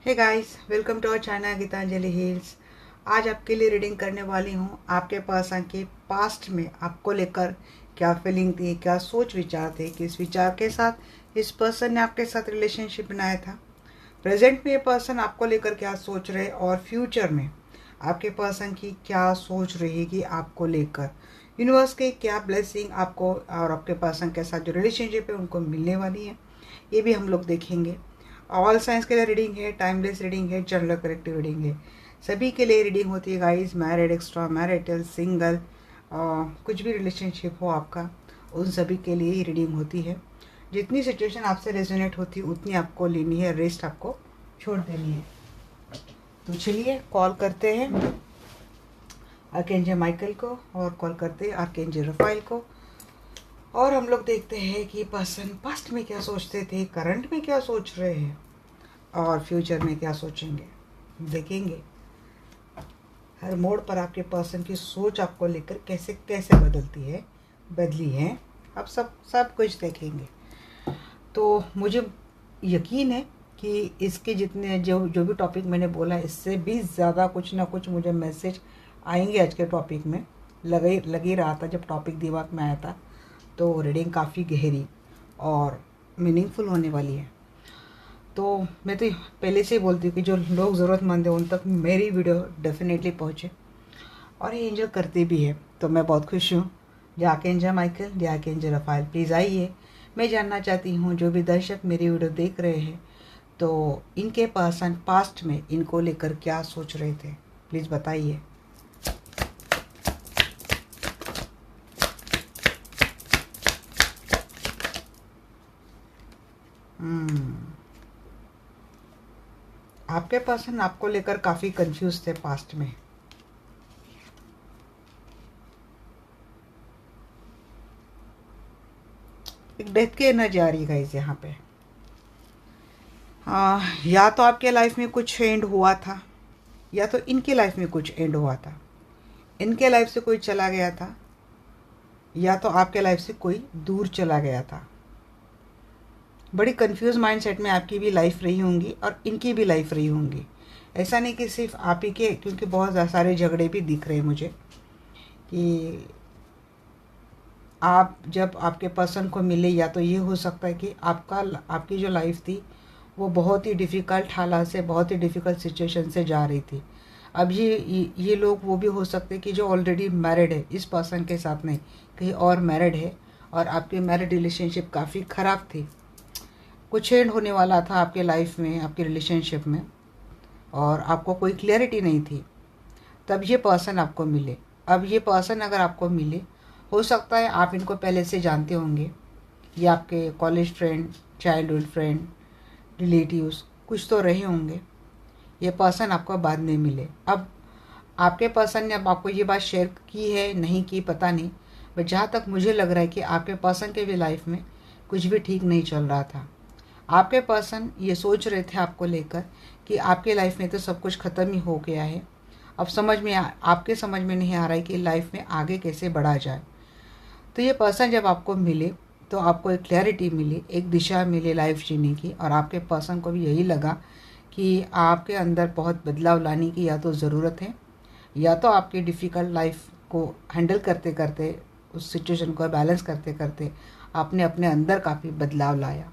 Hey guys, welcome to our channel Geetanjali Hills. आज आपके लिए रीडिंग करने वाली हूँ। आपके पर्सन के पास्ट में आपको लेकर क्या फीलिंग थी, क्या सोच विचार थे, किस विचार के साथ इस पर्सन ने आपके साथ रिलेशनशिप बनाया था। प्रेजेंट में ये पर्सन आपको लेकर क्या सोच रहे और फ्यूचर में आपके पर्सन की क्या सोच रहेगी आपको लेकर। यूनिवर्स के क्या ब्लेसिंग आपको और आपके पर्सन के साथ जो रिलेशनशिप है उनको मिलने वाली है, ये भी हम लोग देखेंगे। ऑल साइंस के लिए रीडिंग है, टाइमलेस रीडिंग है, जनरल करेक्टिव रीडिंग है। सभी के लिए रीडिंग होती है guys. Married, extra marital, single, कुछ भी रिलेशनशिप हो आपका, उन सभी के लिए ही रीडिंग होती है। जितनी सिचुएशन आपसे रेजोनेट होती है उतनी आपको लेनी है, रेस्ट आपको छोड़ देनी है। तो चलिए कॉल करते हैं आर्कएंजल माइकल को और कॉल करते हैं आर्कएंजल रफाइल को, और हम लोग देखते हैं कि पर्सन पास्ट में क्या सोचते थे, करंट में क्या सोच रहे हैं और फ्यूचर में क्या सोचेंगे। देखेंगे हर मोड़ पर आपके पर्सन की सोच आपको लेकर कैसे कैसे बदली है। अब सब कुछ देखेंगे। तो मुझे यकीन है कि इसके जितने जो जो भी टॉपिक मैंने बोला, इससे भी ज़्यादा कुछ ना कुछ मुझे मैसेज आएंगे आज के टॉपिक में। लग ही रहा था जब टॉपिक दिमाग में आया था। तो रीडिंग काफ़ी गहरी और मीनिंगफुल होने वाली है। तो मैं तो पहले से ही बोलती हूँ कि जो लोग ज़रूरतमंद हैं उन तक मेरी वीडियो डेफिनेटली पहुँचे, और ये एंजल करते भी है। तो मैं बहुत खुश हूँ। जाके एंजल माइकल, जाके एंजल रफाइल, प्लीज़ आइए। मैं जानना चाहती हूँ जो भी दर्शक मेरी वीडियो देख रहे हैं, तो इनके पर्सन पास्ट में इनको लेकर क्या सोच रहे थे, प्लीज़ बताइए। आपके पर्सन आपको लेकर काफ़ी कंफ्यूज थे पास्ट में। एक डेथ की एनर्जी आ रही है यहाँ पे। या तो आपके लाइफ में कुछ एंड हुआ था, या तो इनके लाइफ में कुछ एंड हुआ था। इनके लाइफ से कोई चला गया था, या तो आपके लाइफ से कोई दूर चला गया था। बड़ी कंफ्यूज माइंडसेट में आपकी भी लाइफ रही होंगी और इनकी भी लाइफ रही होंगी। ऐसा नहीं कि सिर्फ आप ही के, क्योंकि बहुत सारे झगड़े भी दिख रहे हैं मुझे कि आप जब आपके पर्सन को मिले, या तो ये हो सकता है कि आपकी जो लाइफ थी वो बहुत ही डिफ़िकल्ट हालात से, बहुत ही डिफ़िकल्ट सिचुएशन से जा रही थी। अब ये लोग वो भी हो सकते हैं कि जो ऑलरेडी मैरिड है, इस पर्सन के साथ नहीं, कहीं और मैरिड है, और आपकी मैरिड रिलेशनशिप काफ़ी ख़राब थी। कुछ एंड होने वाला था आपके लाइफ में, आपके रिलेशनशिप में, और आपको कोई क्लैरिटी नहीं थी। तब ये पर्सन आपको मिले। अब ये पर्सन अगर आपको मिले, हो सकता है आप इनको पहले से जानते होंगे, ये आपके college friend, childhood friend, relatives कुछ तो रहे होंगे। ये पर्सन आपको बाद में मिले। अब आपके पर्सन ने अब आपको ये बात शेयर की है, नहीं की, पता नहीं, बट जहाँ तक मुझे लग रहा है कि आपके पर्सन के भी लाइफ में कुछ भी ठीक नहीं चल रहा था। आपके पर्सन ये सोच रहे थे आपको लेकर कि आपके लाइफ में तो सब कुछ ख़त्म ही हो गया है। अब आपके समझ में नहीं आ रहा है कि लाइफ में आगे कैसे बढ़ा जाए। तो ये पर्सन जब आपको मिले तो आपको एक क्लैरिटी मिली, एक दिशा मिली लाइफ जीने की, और आपके पर्सन को भी यही लगा कि आपके अंदर बहुत बदलाव लाने की या तो ज़रूरत है, या तो आपकी डिफ़िकल्ट लाइफ को हैंडल करते करते, उस सिचुएशन को बैलेंस करते करते आपने अपने अंदर काफ़ी बदलाव लाया।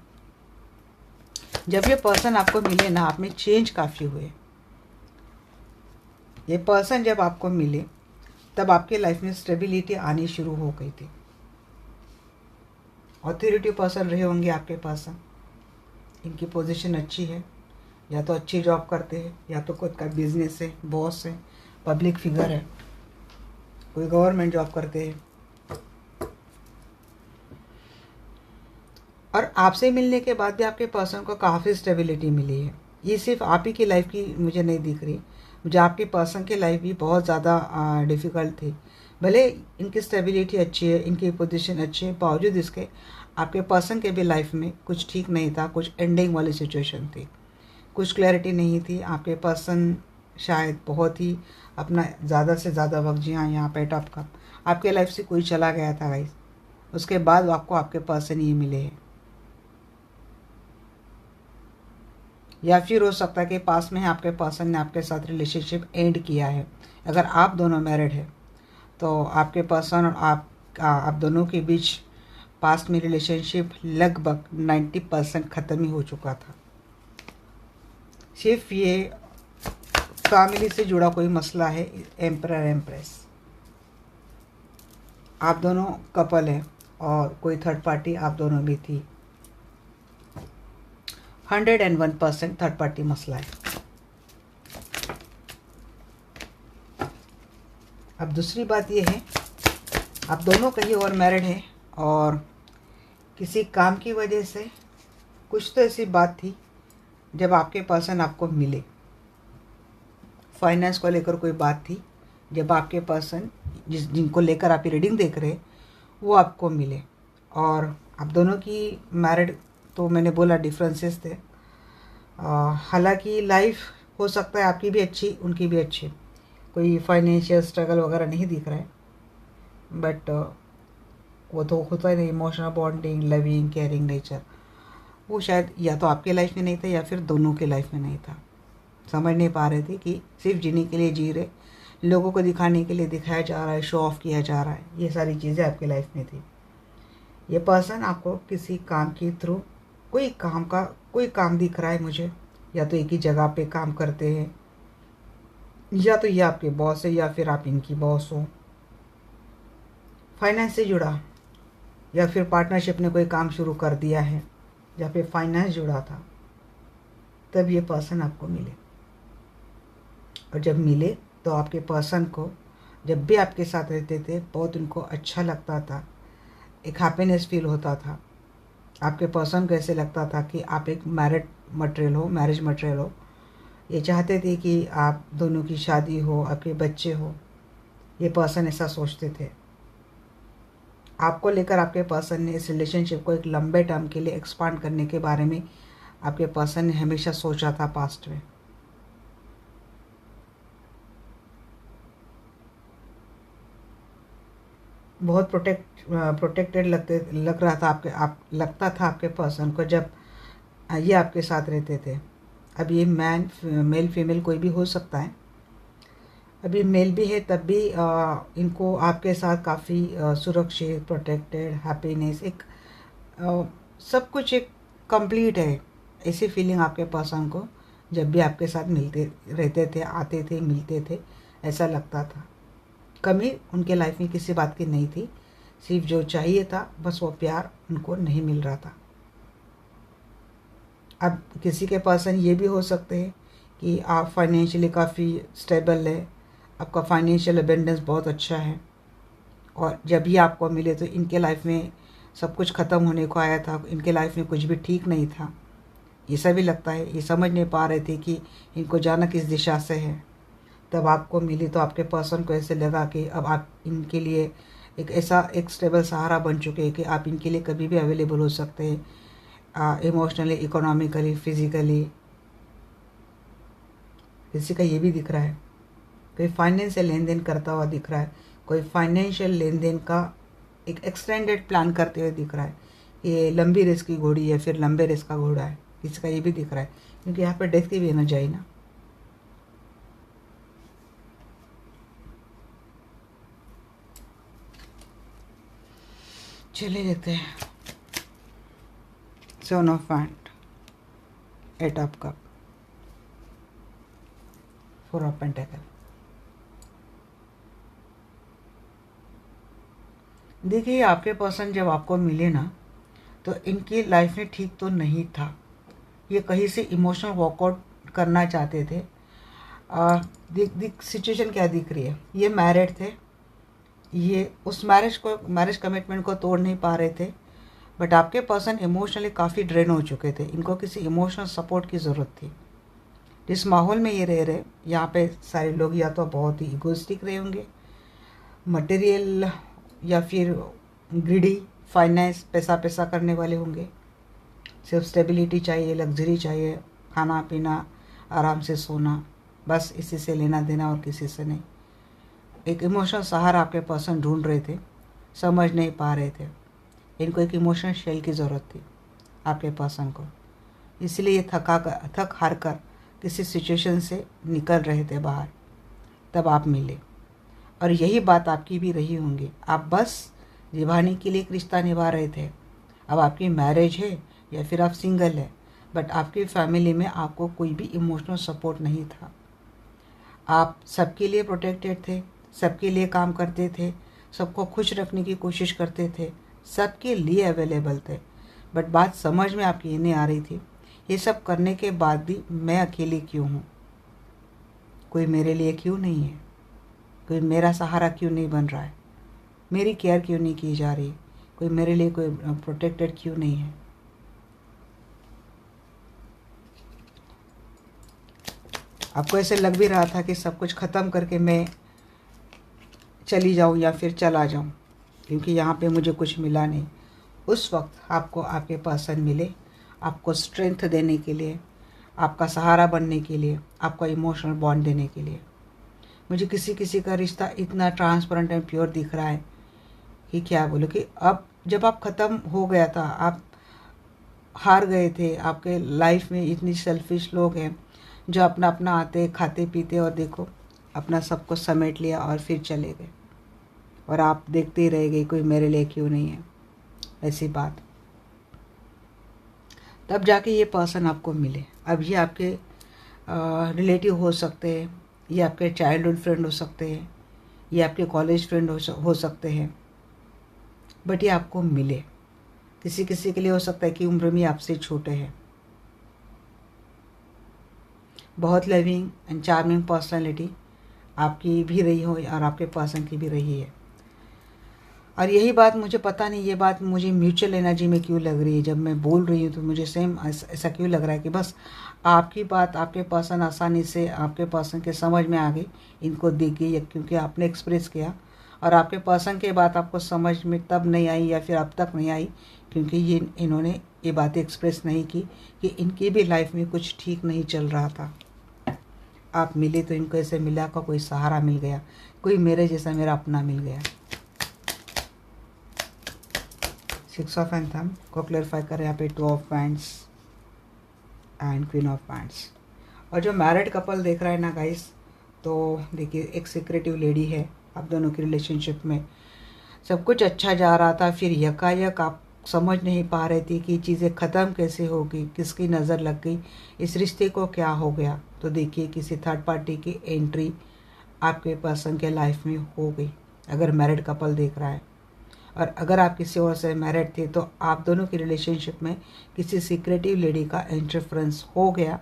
जब ये पर्सन आपको मिले ना, आप में चेंज काफ़ी हुए। ये पर्सन जब आपको मिले तब आपके लाइफ में स्टेबिलिटी आनी शुरू हो गई थी। ऑथोरिटी पर्सन रहे होंगे आपके पर्सन। इनकी पोजीशन अच्छी है, या तो अच्छी जॉब करते हैं, या तो खुद का बिजनेस है, बॉस है, पब्लिक फिगर है, कोई गवर्नमेंट जॉब करते हैं। और आपसे मिलने के बाद भी आपके पर्सन को काफ़ी स्टेबिलिटी मिली है। ये सिर्फ आप ही की लाइफ की मुझे नहीं दिख रही, मुझे आपके पर्सन की लाइफ भी बहुत ज़्यादा डिफ़िकल्ट थी। भले इनकी स्टेबिलिटी अच्छी है, इनकी पोजीशन अच्छी है, बावजूद इसके आपके पर्सन के भी लाइफ में कुछ ठीक नहीं था, कुछ एंडिंग वाली सिचुएशन थी, कुछ क्लैरिटी नहीं थी। आपके पर्सन शायद बहुत ही अपना ज़्यादा से ज़्यादा वक्त, जी हाँ यहाँ पे टॉप का, आपके लाइफ से कोई चला गया था गाइस, उसके बाद आपको आपके पर्सन ही मिले हैं। या फिर हो सकता है कि पास में आपके पर्सन ने आपके साथ रिलेशनशिप एंड किया है। अगर आप दोनों मैरिड है तो आपके पर्सन और आप दोनों के बीच पास्ट में रिलेशनशिप लगभग 90% ख़त्म ही हो चुका था। सिर्फ ये फैमिली से जुड़ा कोई मसला है। एम्परर एम्प्रेस, आप दोनों कपल हैं और कोई थर्ड पार्टी आप दोनों में थी। 101% थर्ड पार्टी मसला है। अब दूसरी बात यह है, आप दोनों कहीं और मैरिड हैं और किसी काम की वजह से कुछ तो ऐसी बात थी जब आपके पर्सन आपको मिले। फाइनेंस को लेकर कोई बात थी जब आपके पर्सन जिनको लेकर आप रीडिंग देख रहे वो आपको मिले। और आप दोनों की मैरिड तो मैंने बोला डिफरेंसेस थे। हालांकि लाइफ हो सकता है आपकी भी अच्छी उनकी भी अच्छी, कोई फाइनेंशियल स्ट्रगल वगैरह नहीं दिख रहा है, बट वो तो होता ही नहीं। Emotional bonding, loving, caring nature वो शायद या तो आपके लाइफ में नहीं था या फिर दोनों के लाइफ में नहीं था। समझ नहीं पा रहे थे कि सिर्फ जीने के लिए जी रहे, लोगों को दिखाने के लिए दिखाया जा रहा है, शो ऑफ किया जा रहा है, ये सारी चीज़ें आपके लाइफ में थी। ये पर्सन आपको किसी काम के थ्रू कोई काम दिख रहा है मुझे, या तो एक ही जगह पे काम करते हैं, या तो ये आपके बॉस है या फिर आप इनकी बॉस हो। फाइनेंस से जुड़ा या फिर पार्टनरशिप ने कोई काम शुरू कर दिया है या फिर फाइनेंस जुड़ा था, तब ये पर्सन आपको मिले। और जब मिले तो आपके पर्सन को जब भी आपके साथ रहते थे बहुत उनको अच्छा लगता था, एक हैप्पीनेस फील होता था। आपके पर्सन को ऐसे लगता था कि आप एक मैरिज मटेरियल हो। ये चाहते थे कि आप दोनों की शादी हो, आपके बच्चे हो। ये पर्सन ऐसा सोचते थे। आपको लेकर आपके पर्सन ने इस रिलेशनशिप को एक लंबे टर्म के लिए एक्सपांड करने के बारे में आपके पर्सन ने हमेशा सोचा था पास्ट में। बहुत प्रोटेक्टेड लग रहा था लगता था आपके पर्सन को जब ये आपके साथ रहते थे। अब ये मेल फीमेल कोई भी हो सकता है। अभी मेल भी है तब भी इनको आपके साथ काफ़ी सुरक्षित, प्रोटेक्टेड, हैप्पीनेस, एक सब कुछ एक कंप्लीट है, ऐसी फीलिंग आपके पर्सन को जब भी आपके साथ मिलते रहते थे, आते थे, मिलते थे, ऐसा लगता था। कमी उनके लाइफ में किसी बात की नहीं थी, सिर्फ जो चाहिए था बस वो प्यार उनको नहीं मिल रहा था। अब किसी के पर्सन ये भी हो सकते हैं कि आप फाइनेंशियली काफ़ी स्टेबल है, आपका फाइनेंशियल अबेंडेंस बहुत अच्छा है, और जब भी आपको मिले तो इनके लाइफ में सब कुछ ख़त्म होने को आया था, इनके लाइफ में कुछ भी ठीक नहीं था, ये सभी लगता है। ये समझ नहीं पा रहे थे कि इनको जाना किस दिशा से है। तब आपको मिली तो आपके पर्सन को ऐसे लगा कि अब आप इनके लिए एक स्टेबल सहारा बन चुके हैं कि आप इनके लिए कभी भी अवेलेबल हो सकते हैं, इमोशनली, इकोनॉमिकली, फिजिकली। किसी का ये भी दिख रहा है, कोई फाइनेंस से लेन देन करता हुआ दिख रहा है, कोई फाइनेंशियल लेन देन का एक एक्सटेंडेड प्लान करते हुए दिख रहा है। ये लंबी रेस की घोड़ी है, फिर लंबे रेस का घोड़ा है, किसी का ये भी दिख रहा है, क्योंकि यहाँ पर डेथ की भी एनर्जी आई ना। चलिए देखते हैं। Seven of wand, 8 of cup, 4 of pentacle. देखिए आपके पर्सन जब आपको मिले ना तो इनकी लाइफ में ठीक तो नहीं था। ये कहीं से इमोशनल वॉकआउट करना चाहते थे। सिचुएशन क्या दिख रही है, ये मैरिड थे, ये उस मैरिज कमिटमेंट को तोड़ नहीं पा रहे थे, बट आपके पर्सन इमोशनली काफ़ी ड्रेन हो चुके थे। इनको किसी इमोशनल सपोर्ट की ज़रूरत थी। जिस माहौल में ये रह रहे, यहाँ पे सारे लोग या तो बहुत ही इगोइस्टिक रहे होंगे, मटेरियल या फिर ग्रीडी, फाइनेंस, पैसा करने वाले होंगे। सिर्फ स्टेबिलिटी चाहिए, लग्जरी चाहिए, खाना पीना, आराम से सोना, बस इसी से लेना देना और किसी से नहीं। एक इमोशनल सहारा आपके पर्सन ढूंढ रहे थे, समझ नहीं पा रहे थे। इनको एक इमोशनल शेल की ज़रूरत थी आपके पर्सन को, इसलिए ये थक हार कर किसी सिचुएशन से निकल रहे थे बाहर, तब आप मिले। और यही बात आपकी भी रही होंगी, आप बस निभाने के लिए एक रिश्ता निभा रहे थे। अब आपकी मैरिज है या फिर आप सिंगल है, बट आपकी फैमिली में आपको कोई भी इमोशनल सपोर्ट नहीं था। आप सबके लिए प्रोटेक्टेड थे, सबके लिए काम करते थे, सबको खुश रखने की कोशिश करते थे, सबके लिए अवेलेबल थे। बट बात समझ में आपकी ये नहीं आ रही थी, ये सब करने के बाद भी मैं अकेली क्यों हूँ, कोई मेरे लिए क्यों नहीं है, कोई मेरा सहारा क्यों नहीं बन रहा है, मेरी केयर क्यों नहीं की जा रही, कोई मेरे लिए कोई प्रोटेक्टेड क्यों नहीं है। आपको ऐसे लग भी रहा था कि सब कुछ ख़त्म करके मैं चली जाऊं या फिर चला जाऊं, क्योंकि यहाँ पे मुझे कुछ मिला नहीं। उस वक्त आपको आपके पर्सन मिले, आपको स्ट्रेंथ देने के लिए, आपका सहारा बनने के लिए, आपका इमोशनल बॉन्ड देने के लिए। मुझे किसी किसी का रिश्ता इतना ट्रांसपेरेंट एंड प्योर दिख रहा है कि क्या बोलो, कि अब जब आप ख़त्म हो गया था, आप हार गए थे, आपके लाइफ में इतनी सेल्फिश लोग हैं जो अपना अपना आते खाते पीते और देखो अपना सब कुछ समेट लिया और फिर चले गए, और आप देखते ही रह गए कोई मेरे लिए क्यों नहीं है, ऐसी बात। तब जाके ये पर्सन आपको मिले। अब ये आपके रिलेटिव हो सकते हैं, ये आपके चाइल्डहुड फ्रेंड हो सकते हैं, ये आपके कॉलेज फ्रेंड हो सकते हैं, बट ये आपको मिले। किसी किसी के लिए हो सकता है कि उम्र में आपसे छोटे हैं। बहुत लविंग एंड चार्मिंग पर्सनालिटी आपकी भी रही हो और आपके पर्सन की भी रही है। और यही बात मुझे पता नहीं, ये बात मुझे म्यूचुअल एनर्जी में क्यों लग रही है, जब मैं बोल रही हूँ तो मुझे सेम ऐसा क्यों लग रहा है कि बस आपकी बात आपके पर्सन आसानी से आपके पर्सन के समझ में आ गई, इनको दिख गई, या क्योंकि आपने एक्सप्रेस किया। और आपके पर्सन की बात आपको समझ में तब नहीं आई या फिर अब तक नहीं आई क्योंकि इन्होंने ये बातें एक्सप्रेस नहीं की कि इनकी भी लाइफ में कुछ ठीक नहीं चल रहा था। आप मिले तो इनको ऐसे मिला का कोई सहारा मिल गया, कोई मेरे जैसा मेरा अपना मिल गया। 6 ऑफ एंथम को क्लैरिफाई करें यहाँ पे 2 of wands and queen of wands. और जो मैरिड कपल देख रहा है ना गाइस, तो देखिए एक सिक्रेटिव लेडी है, आप दोनों की रिलेशनशिप में सब कुछ अच्छा जा रहा था, फिर यकायक आप समझ नहीं पा रही थी कि चीज़ें ख़त्म कैसे होगी, किसकी नज़र लग गई, इस रिश्ते को क्या हो गया। तो देखिए किसी थर्ड पार्टी की एंट्री आपके पर्सन के लाइफ में हो गई, अगर मैरिड कपल देख रहा है। और अगर आप किसी और से मैरिड थे तो आप दोनों की रिलेशनशिप में किसी सीक्रेटिव लेडी का इंटरफ्रेंस हो गया,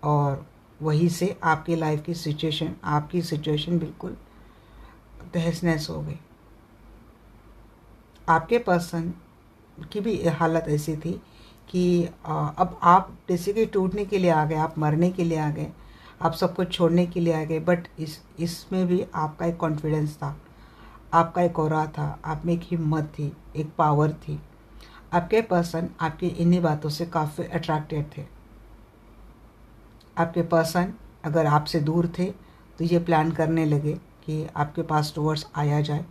और वहीं से आपकी लाइफ की सिचुएशन, आपकी सिचुएशन बिल्कुल तहस नहस हो गई। आपके पर्सन की भी हालत ऐसी थी कि अब आप जैसे कि टूटने के लिए आ गए, आप मरने के लिए आ गए, आप सब कुछ छोड़ने के लिए आ गए। बट इसमें भी आपका एक कॉन्फिडेंस था, आपका एक ऑरा था, आप में एक हिम्मत थी, एक पावर थी। आपके पर्सन आपकी इन्हीं बातों से काफ़ी अट्रैक्टेड थे। आपके पर्सन अगर आपसे दूर थे तो ये प्लान करने लगे कि आपके पास टूवर्ड्स आया जाए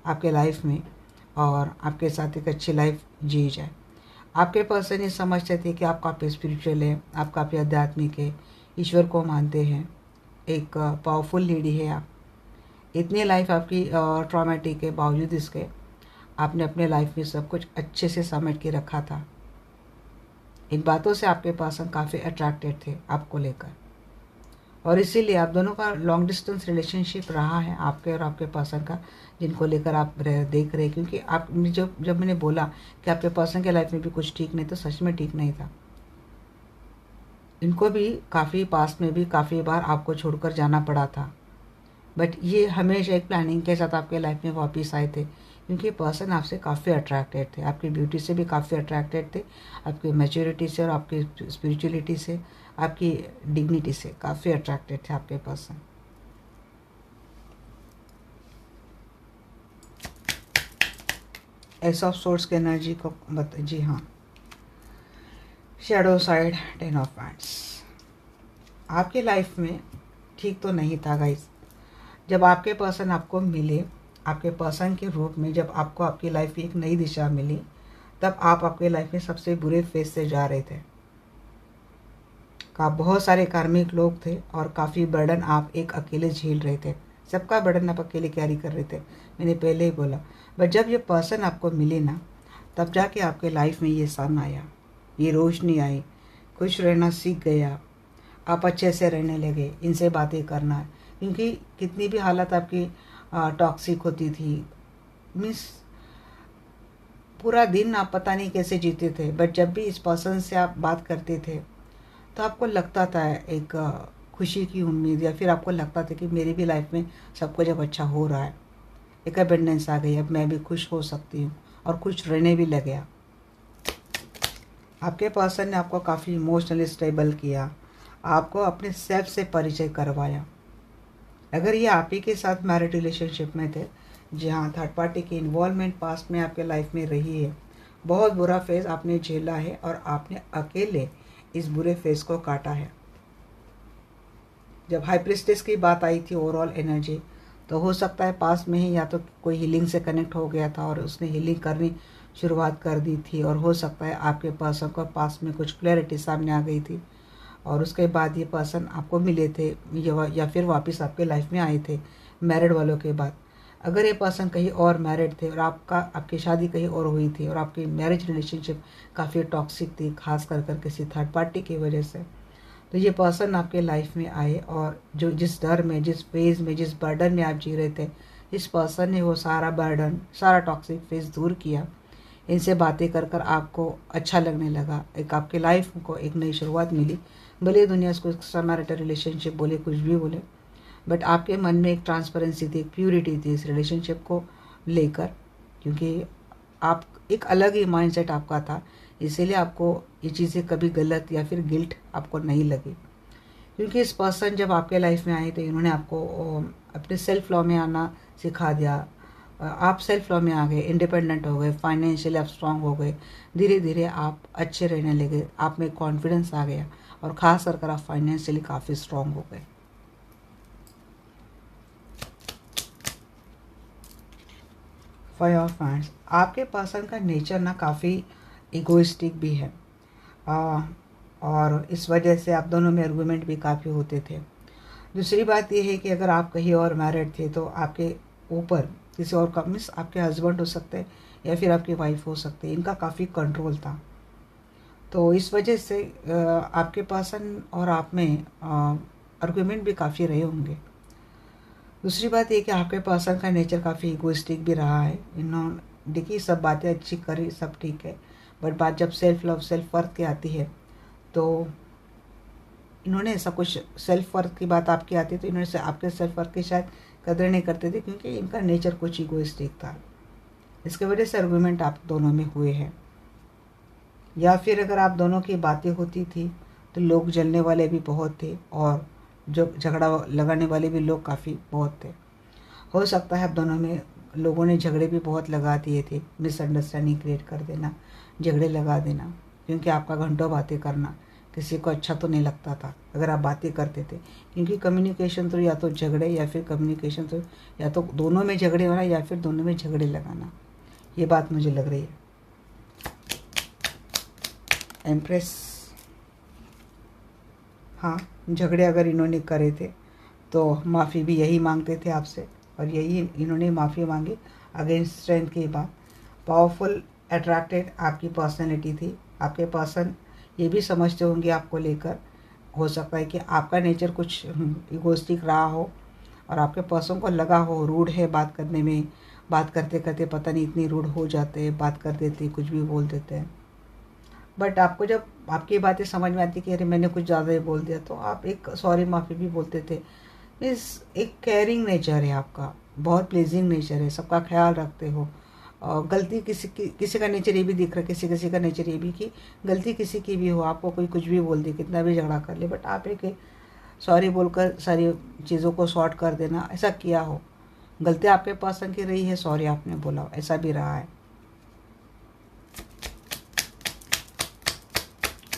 आपके लाइफ में और आपके साथ एक अच्छी लाइफ जी जाए। आपके पर्सन ये समझते थे कि आप काफ़ी स्पिरिचुअल है, आप काफ़ी आध्यात्मिक है, ईश्वर को मानते हैं, एक पावरफुल लेडी है आप। इतनी लाइफ आपकी ट्रॉमेटिक के बावजूद इसके आपने अपने लाइफ में सब कुछ अच्छे से समेट के रखा था। इन बातों से आपके पर्सन काफ़ी अट्रैक्टेड थे आपको लेकर, और इसीलिए आप दोनों का लॉन्ग डिस्टेंस रिलेशनशिप रहा है आपके और आपके पर्सन का, जिनको लेकर आप देख रहे हैं। क्योंकि आप जब मैंने बोला कि आपके पर्सन के लाइफ में भी कुछ ठीक नहीं, तो सच में ठीक नहीं था। इनको भी काफ़ी पास्ट में भी काफ़ी बार आपको छोड़कर जाना पड़ा था, बट ये हमेशा एक प्लानिंग के साथ आपके लाइफ में वापस आए थे, क्योंकि पर्सन आपसे काफ़ी अट्रैक्टेड थे, आपकी ब्यूटी से भी काफ़ी अट्रैक्टेड थे, आपकी मैच्योरिटी से और आपकी स्पिरिचुअलिटी से, आपकी डिग्निटी से काफ़ी अट्रैक्टेड थे आपके पर्सन। एस ऑफ सोर्स की एनर्जी को जी हाँ, शैडो साइड 10 ऑफ वैंड्स। आपके लाइफ में ठीक तो नहीं था गाइस। जब आपके पर्सन आपको मिले, आपके पर्सन के रूप में, जब आपको आपकी लाइफ की एक नई दिशा मिली, तब आप आपके लाइफ में सबसे बुरे फेज से जा रहे थे। का बहुत सारे कार्मिक लोग थे और काफ़ी बर्डन आप एक अकेले झेल रहे थे। सबका बर्डन आप अकेले कैरी कर रहे थे, मैंने पहले ही बोला। बट जब ये पर्सन आपको मिले ना, तब जाके आपके लाइफ में ये सन आया, ये रोशनी आई, खुश रहना सीख गया, आप अच्छे से रहने लगे, इनसे बातें करना। क्योंकि कितनी भी हालत आपकी टॉक्सिक होती थी, मीन्स पूरा दिन आप पता नहीं कैसे जीते थे, बट जब भी इस पर्सन से आप बात करते थे तो आपको लगता था एक खुशी की उम्मीद, या फिर आपको लगता था कि मेरी भी लाइफ में सब कुछ अब अच्छा हो रहा है, एक अबेंडेंस आ गई, अब मैं भी खुश हो सकती हूँ और खुश रहने भी लग गया। आपके पर्सन ने आपको काफ़ी इमोशनली स्टेबल किया, आपको अपने सेल्फ से परिचय करवाया। अगर ये आप ही के साथ मैरिड रिलेशनशिप में थे, जहाँ थर्ड पार्टी की इन्वॉल्वमेंट पास्ट में आपके लाइफ में रही है, बहुत बुरा फेज़ आपने झेला है और आपने अकेले इस बुरे फेज़ को काटा है। जब हाई प्रिस्टेस की बात आई थी ओवरऑल एनर्जी, तो हो सकता है पास में ही या तो कोई हीलिंग से कनेक्ट हो गया था और उसने हीलिंग करनी शुरुआत कर दी थी, और हो सकता है आपके पर्सन को पास में कुछ क्लैरिटी सामने आ गई थी और उसके बाद ये पर्सन आपको मिले थे या फिर वापस आपके लाइफ में आए थे मैरिड वालों के बाद। अगर ये पर्सन कहीं और मैरिड थे और आपकी शादी कहीं और हुई थी और आपकी मैरिज रिलेशनशिप काफ़ी टॉक्सिक थी, खास कर किसी थर्ड पार्टी की वजह से, तो ये पर्सन आपके लाइफ में आए और जो जिस डर में, जिस फेज़ में, जिस बर्डन में आप जी रहे थे, इस पर्सन ने वो सारा बर्डन, सारा टॉक्सिक फेज़ दूर किया। इनसे बातें कर आपको अच्छा लगने लगा, एक आपके लाइफ को एक नई शुरुआत मिली। भले दुनिया इसको एक्स्ट्रा मैरिटल रिलेशनशिप बोले, कुछ भी बोले, बट आपके मन में एक ट्रांसपेरेंसी थी, एक प्योरिटी थी इस रिलेशनशिप को लेकर, क्योंकि आप एक अलग ही माइंडसेट आपका था, इसीलिए आपको ये चीज़ें कभी गलत या फिर गिल्ट आपको नहीं लगी। क्योंकि इस पर्सन जब आपके लाइफ में आए तो इन्होंने आपको अपने सेल्फ लॉ में आना सिखा दिया। आप सेल्फ लॉ में आ गए, इंडिपेंडेंट हो गए, फाइनेंशियली आप स्ट्रांग हो गए, धीरे धीरे आप अच्छे रहने लगे, आप में कॉन्फिडेंस आ गया और ख़ास कर आप फाइनेंशियली काफ़ी स्ट्रांग हो गए। फॉर योर फ्रेंड्स, आपके पर्सन का नेचर ना काफ़ी इगोइस्टिक भी है, और इस वजह से आप दोनों में आर्गुमेंट भी काफ़ी होते थे। दूसरी बात यह है कि अगर आप कहीं और मैरिड थे तो आपके ऊपर किसी और का, मीन्स आपके हस्बैंड हो सकते हैं या फिर आपकी वाइफ हो सकते हैं, इनका काफ़ी कंट्रोल था। तो इस वजह से आपके पर्सन और आप में आर्गुमेंट भी काफ़ी रहे होंगे। दूसरी बात ये कि आपके पर्सन का नेचर काफ़ी इगोइस्टिक भी रहा है। इन्होंने देखिए सब बातें अच्छी करी, सब ठीक है, बट बात जब सेल्फ लव, सेल्फ वर्थ की आती है तो इन्होंने ऐसा कुछ, सेल्फ वर्थ की बात आपकी आती है तो इन्होंने आपके सेल्फ वर्थ की शायद कदर नहीं करते थे, क्योंकि इनका नेचर कुछ इगोइस्टिक था। इसके वजह से आर्गुमेंट आप दोनों में हुए हैं। या फिर अगर आप दोनों की बातें होती थी तो लोग जलने वाले भी बहुत थे और जो झगड़ा लगाने वाले भी लोग काफ़ी बहुत थे। हो सकता है आप दोनों में लोगों ने झगड़े भी बहुत लगा दिए थे, मिसअंडरस्टैंडिंग क्रिएट कर देना, झगड़े लगा देना, क्योंकि आपका घंटों बातें करना किसी को अच्छा तो नहीं लगता था अगर आप बातें करते थे। क्योंकि कम्युनिकेशन तो या तो झगड़े या फिर कम्युनिकेशन तो या तो दोनों में झगड़े होना या फिर दोनों में झगड़े लगाना, ये बात मुझे लग रही है। एम्प्रेस, हाँ, झगड़े अगर इन्होंने करे थे तो माफ़ी भी यही मांगते थे आपसे, और यही इन्होंने माफ़ी मांगी अगेंस्ट स्ट्रेंथ की बात। पावरफुल, अट्रैक्टेड आपकी पर्सनैलिटी थी। आपके पर्सन ये भी समझते होंगे आपको लेकर, हो सकता है कि आपका नेचर कुछ इगोइस्टिक रहा हो और आपके पर्सन को लगा हो रूड है बात करने में, बात करते करते पता नहीं इतनी रूड हो जाते हैं, बात कर देते, कुछ भी बोल देते हैं। बट आपको जब आपकी बातें समझ में आती कि अरे मैंने कुछ ज़्यादा ही बोल दिया, तो आप एक सॉरी माफ़ी भी बोलते थे। मीन्स एक केयरिंग नेचर है आपका, बहुत प्लीजिंग नेचर है, सबका ख्याल रखते हो। और गलती किसी का नेचर ये भी दिख रहा है, किसी किसी का नेचर ये भी कि गलती किसी की भी हो, आपको कोई कुछ भी बोल दे, कितना भी झगड़ा कर ले, बट आप एक सॉरी बोलकर सारी चीज़ों को सॉर्ट कर देना, ऐसा किया हो। गलती आपके पर्सन की रही है, सॉरी आपने बोला, ऐसा भी रहा है।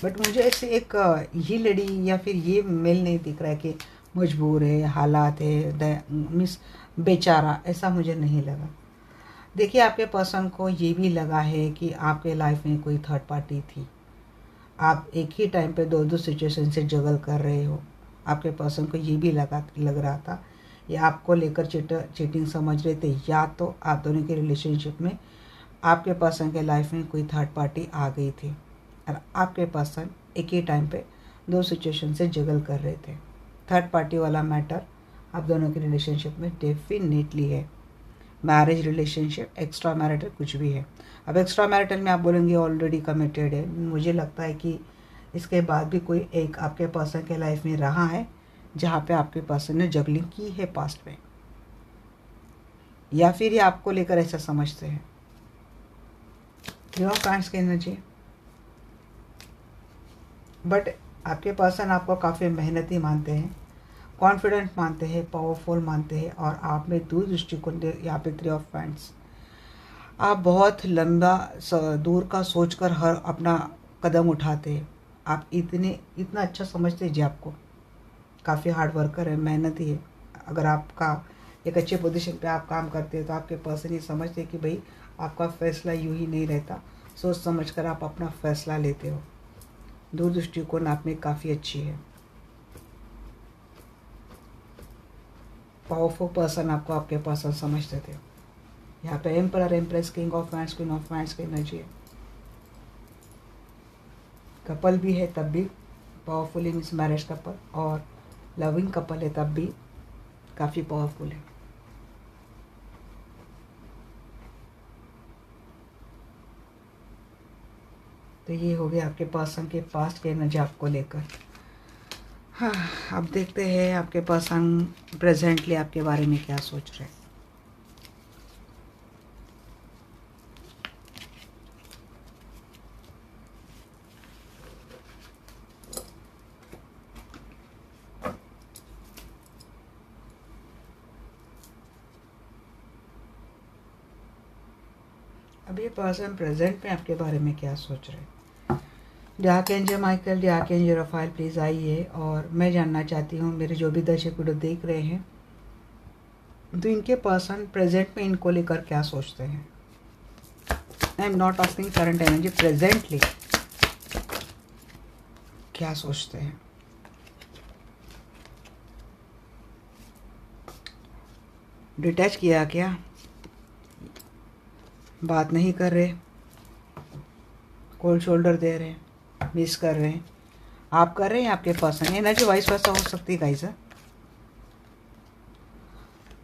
बट मुझे ऐसे एक ये लड़ी या फिर ये मेल नहीं दिख रहा है कि मजबूर है, हालात है, मिस बेचारा, ऐसा मुझे नहीं लगा। देखिए आपके पर्सन को ये भी लगा है कि आपके लाइफ में कोई थर्ड पार्टी थी, आप एक ही टाइम पे दो दो सिचुएशन से जगल कर रहे हो। आपके पर्सन को ये भी लग रहा था ये आपको लेकर चीटिंग समझ रहे थे, या तो आप दोनों के रिलेशनशिप में आपके पर्सन के लाइफ में कोई थर्ड पार्टी आ गई थी और आपके पर्सन एक ही टाइम पे दो सिचुएशन से जगल कर रहे थे। थर्ड पार्टी वाला मैटर आप दोनों के रिलेशनशिप में डेफिनेटली है। मैरिज रिलेशनशिप, एक्स्ट्रा मैरिटल कुछ भी है। अब एक्स्ट्रा मैरिटल में आप बोलेंगे ऑलरेडी कमिटेड है, मुझे लगता है कि इसके बाद भी कोई एक आपके पर्सन के लाइफ में रहा है जहाँ पे आपके पर्सन ने जगलिंग की है पास्ट में, या फिर ये आपको लेकर ऐसा समझते हैं। ऑफ वांड्स की एनर्जी, बट आपके पर्सन आपको काफ़ी मेहनती मानते हैं, कॉन्फिडेंट मानते हैं, पावरफुल मानते हैं, और आप में दूर दृष्टिकोण यहाँ पे 3 ऑफ वांड्स। आप बहुत लंबा दूर का सोचकर हर अपना कदम उठाते हैं। आप इतना अच्छा समझते हैं जी, आपको काफ़ी हार्ड वर्कर है, मेहनती है। अगर आपका एक अच्छे पोजीशन पे आप काम करते हैं तो आपके पर्सन ये समझते हैं कि भाई आपका फैसला यूं ही नहीं रहता, सोच समझ कर आप अपना फैसला लेते हो। दूर दृष्टिकोण आप में काफ़ी अच्छी है। पावरफुल पर्सन आपको आपके पर्सन समझते थे। यहाँ पे emperor, empress, king of wands, queen of wands की एनर्जी है। कपल भी है तब भी पावरफुल इन मैरिज कपल, और लविंग कपल है तब भी काफ़ी पावरफुल है। तो ये हो गया आपके पर्सन के पास्ट के एनर्जी आपको लेकर। हाँ, अब देखते हैं आपके पर्सन प्रेजेंटली आपके बारे में क्या सोच रहे हैं। अब ये पर्सन प्रेजेंट में आपके बारे में क्या सोच रहे हैं। Archangel Michael, archangel Rafale, please आइए, और मैं जानना चाहती हूँ मेरे जो भी दर्शक वीडियो देख रहे हैं, तो इनके पर्सन प्रेजेंट में इनको लेकर क्या सोचते हैं। I am not asking current energy, presently क्या सोचते हैं। डिटैच किया क्या, बात नहीं कर रहे, कोल्ड शोल्डर दे रहे हैं, मिस कर रहे हैं, आप कर रहे हैं, आपके पर्सन एनर्जी वाइस वैसा हो सकती है गाइस।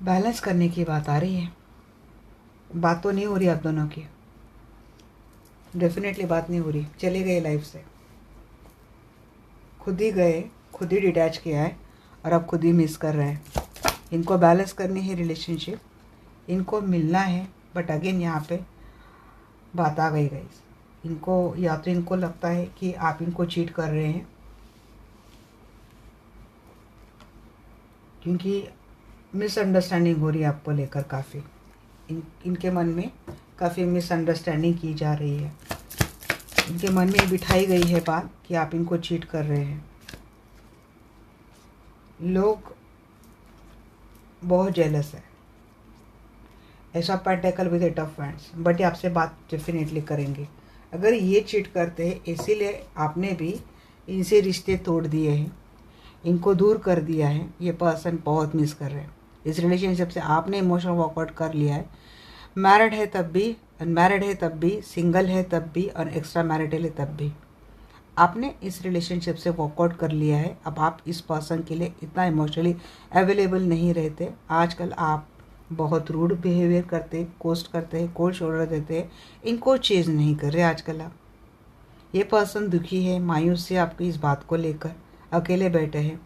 बैलेंस करने की बात आ रही है। बात तो नहीं हो रही आप दोनों की, डेफिनेटली बात नहीं हो रही। चले गए लाइफ से, खुद ही गए, खुद ही डिटैच किया है, और अब खुद ही मिस कर रहे हैं। इनको बैलेंस करनी है रिलेशनशिप, इनको मिलना है, बट अगेन यहाँ पे बात आ गई गाइस। इनको या तो इनको लगता है कि आप इनको चीट कर रहे हैं, क्योंकि मिसअंडरस्टैंडिंग हो रही है आपको लेकर काफ़ी। इनके मन में काफ़ी मिसअंडरस्टैंडिंग की जा रही है। इनके मन में बिठाई गई है बात कि आप इनको चीट कर रहे हैं। लोग बहुत जेलस है। ऐसा pentacle with 8 of wands, but ये आपसे बात डेफिनेटली करेंगे। अगर ये चीट करते हैं, इसीलिए आपने भी इनसे रिश्ते तोड़ दिए हैं, इनको दूर कर दिया है। ये पर्सन बहुत मिस कर रहे हैं इस रिलेशनशिप से। आपने इमोशनल वॉकआउट कर लिया है। मैरिड है तब भी, अनमैरिड है तब भी, सिंगल है तब भी, और एक्स्ट्रा मैरिटल है तब भी आपने इस रिलेशनशिप से वॉकआउट कर लिया है। अब आप इस पर्सन के लिए इतना इमोशनली अवेलेबल नहीं रहते। आजकल आप बहुत रूड बिहेवियर करते, कोस्ट करते हैं, कोल्ड शोल्डर देते हैं, इनको चेंज नहीं कर रहे आजकल आप। ये पर्सन दुखी है, मायूस है आपकी इस बात को लेकर, अकेले बैठे हैं।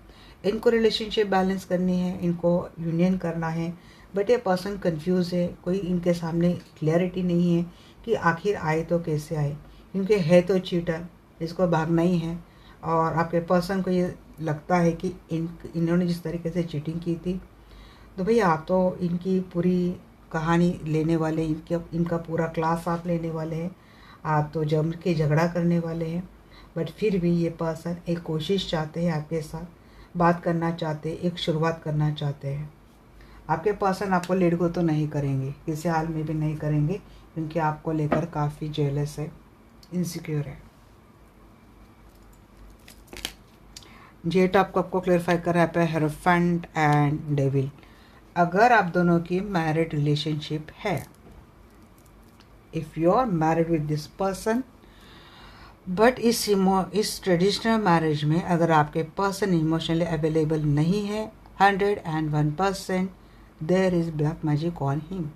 इनको रिलेशनशिप बैलेंस करनी है, इनको यूनियन करना है, बट ये पर्सन कंफ्यूज है। कोई इनके सामने क्लैरिटी नहीं है कि आखिर आए तो कैसे आए, क्योंकि है तो चीटर, इसको भागना ही है। और आपके पर्सन को ये लगता है कि इन्होंने जिस तरीके से चीटिंग की थी, तो भैया आप तो इनकी पूरी कहानी लेने वाले, इनका पूरा क्लास आप लेने वाले हैं, आप तो जम के झगड़ा करने वाले हैं। बट फिर भी ये पर्सन एक कोशिश चाहते हैं, आपके साथ बात करना चाहते हैं, एक शुरुआत करना चाहते हैं। आपके पर्सन आपको लेट गो तो नहीं करेंगे, किसी हाल में भी नहीं करेंगे, क्योंकि आपको लेकर काफ़ी जेलस है, इनसिक्योर है। ये टॉप आपको क्लेरिफाई कर रहा है हेरोफेंट एंड डेविल। अगर आप दोनों की मैरिड रिलेशनशिप है, if you are married with this person, but इस ट्रेडिशनल मैरिज में अगर आपके पर्सन इमोशनली अवेलेबल नहीं है 101%, there is black magic on him.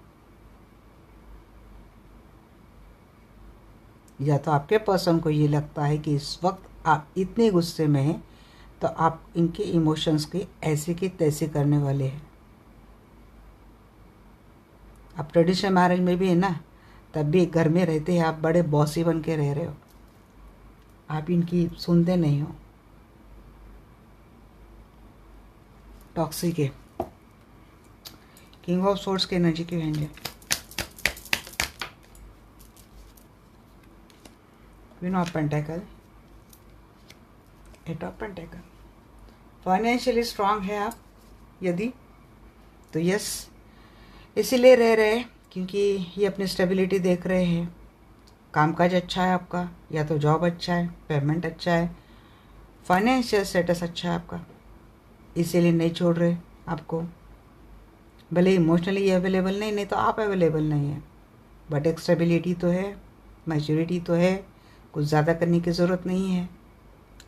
या तो आपके पर्सन को ये लगता है कि इस वक्त आप इतने गुस्से में हैं तो आप इनके इमोशंस की ऐसे की तैसे करने वाले हैं। आप ट्रेडिशनल मैरिज में भी है ना, तब भी घर में रहते हैं आप बड़े बॉसी बन के रह रहे हो, आप इनकी सुनते नहीं हो। टॉक्सिक है। किंग ऑफ सोर्ड्स की एनर्जी की रहेंगे। Queen of pentacle, eight of pentacle. Financially strong है आप यदि, तो यस, इसीलिए रह रहे हैं क्योंकि ये अपनी स्टेबिलिटी देख रहे हैं। कामकाज अच्छा है आपका, या तो जॉब अच्छा है, पेमेंट अच्छा है, फाइनेंशियल स्टेटस अच्छा है आपका, इसीलिए नहीं छोड़ रहे आपको। भले इमोशनली ये अवेलेबल नहीं तो आप अवेलेबल नहीं है, बट एक स्टेबिलिटी तो है, मैच्योरिटी तो है, कुछ ज़्यादा करने की ज़रूरत नहीं है,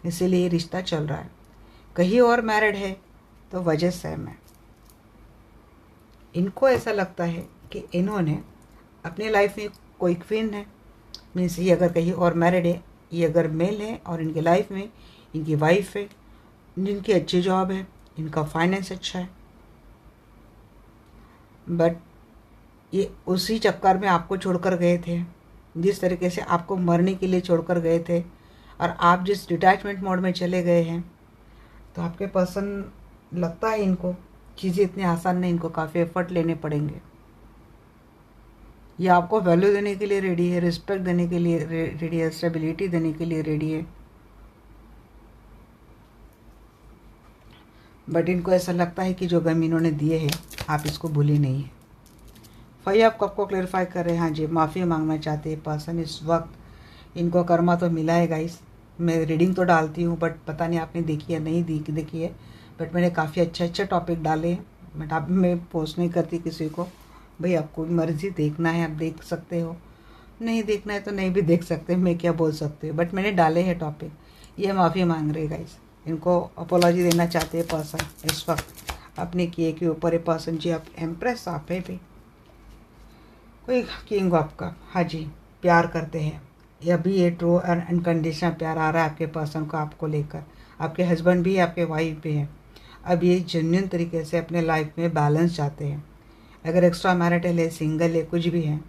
इसीलिए रिश्ता चल रहा है। कहीं और मैरिड है तो वजह सेम है। इनको ऐसा लगता है कि इन्होंने अपनी लाइफ में कोई क्वीन है, मीन्स ये अगर कहीं और मैरिड है, ये अगर मेल है और इनकी लाइफ में इनकी वाइफ है, जिनकी अच्छी जॉब है, इनका फाइनेंस अच्छा है, बट ये उसी चक्कर में आपको छोड़कर गए थे, जिस तरीके से आपको मरने के लिए छोड़कर गए थे, और आप जिस डिटैचमेंट मोड में चले गए हैं, तो आपके पर्सन लगता है इनको चीज़ें इतनी आसान नहीं, इनको काफ़ी एफर्ट लेने पड़ेंगे। ये आपको वैल्यू देने के लिए रेडी है, रिस्पेक्ट देने के लिए रेडी है, स्टेबिलिटी देने के लिए रेडी है, बट इनको ऐसा लगता है कि जो गम इन्होंने दिए हैं आप इसको भूले नहीं है। फाइव आप कब को क्लेरिफाई कर रहे हैं। हाँ जी, माफ़ी मांगना चाहते हैं पर्सन इस वक्त। इनको कर्मा तो मिला है गाइस। मैं रीडिंग तो डालती हूँ, बट पता नहीं आपने देखी है नहीं देखी है, बट मैंने काफ़ी अच्छे टॉपिक डाले हैं, बट अब मैं पोस्ट नहीं करती किसी को। भाई आपको मर्ज़ी, देखना है आप देख सकते हो, नहीं देखना है तो नहीं भी देख सकते, मैं क्या बोल सकती हूँ, बट मैंने डाले हैं टॉपिक। ये माफ़ी मांग रहे गाइस, इनको अपोलॉजी देना चाहते हैं पर्सन इस वक्त अपने किए के ऊपर। है पर्सन जी, आप एम्प्रेस आप है भी, कोई किंग आपका, हाँ जी, प्यार करते हैं। ये अभी ये ट्रू एंड अनकंडीशनल प्यार आ रहा है आपके पर्सन को आपको लेकर। आपके हस्बैंड भी है, आपके वाइफ भी हैं। अब ये जेन्युइन तरीके से अपने लाइफ में बैलेंस चाहते हैं। अगर एक्स्ट्रा मैरिटल है, सिंगल है, कुछ भी है,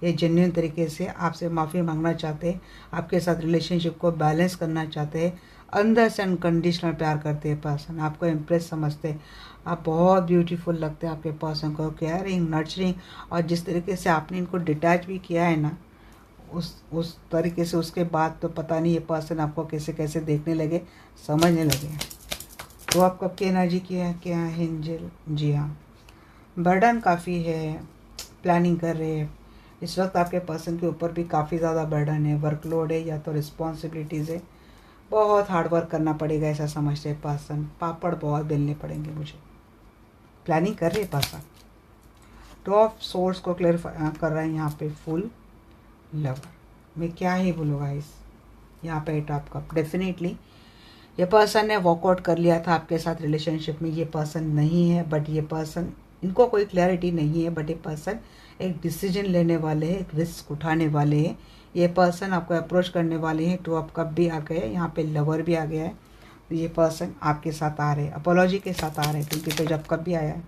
ये जेन्युइन तरीके से आपसे माफ़ी मांगना चाहते हैं, आपके साथ रिलेशनशिप को बैलेंस करना चाहते हैं, अंदर से अनकंडीशनल प्यार करते हैं पर्सन, आपको इम्प्रेस समझते हैं। आप बहुत ब्यूटीफुल लगते हैं आपके पर्सन को, केयरिंग, नर्चरिंग, और जिस तरीके से आपने इनको डिटैच भी किया है ना, उस तरीके से उसके बाद तो पता नहीं ये पर्सन आपको कैसे कैसे देखने लगे, समझने लगे। तो आप कब की एनर्जी क्या है एंजल? जी हाँ, बर्डन काफ़ी है, प्लानिंग कर रहे हैं इस वक्त। आपके पर्सन के ऊपर भी काफ़ी ज़्यादा बर्डन है, वर्कलोड है या तो रिस्पॉन्सिबिलिटीज़ है, बहुत हार्ड वर्क करना पड़ेगा ऐसा समझते हैं पर्सन। पापड़ बहुत बेलने पड़ेंगे मुझे, प्लानिंग कर रहे पर्सन। टू ऑफ सोर्स को क्लियर कर रहा है यहाँ पे, फुल लवर। मैं क्या ही बोलूँगा इस यहाँ पे टॉप कप। डेफिनेटली ये पर्सन ने वॉकआउट कर लिया था आपके साथ रिलेशनशिप में, ये पर्सन नहीं है, बट ये पर्सन, इनको कोई क्लैरिटी नहीं है, बट ये पर्सन एक डिसीजन लेने वाले हैं, एक रिस्क उठाने वाले हैं। ये पर्सन आपको अप्रोच करने वाले हैं। टू ऑफ कप भी आ गए, यहाँ पे लवर भी आ गया है। तो ये पर्सन आपके साथ आ रहे हैं, अपोलॉजी के साथ आ रहे हैं, क्योंकि तो जब कब भी आया है।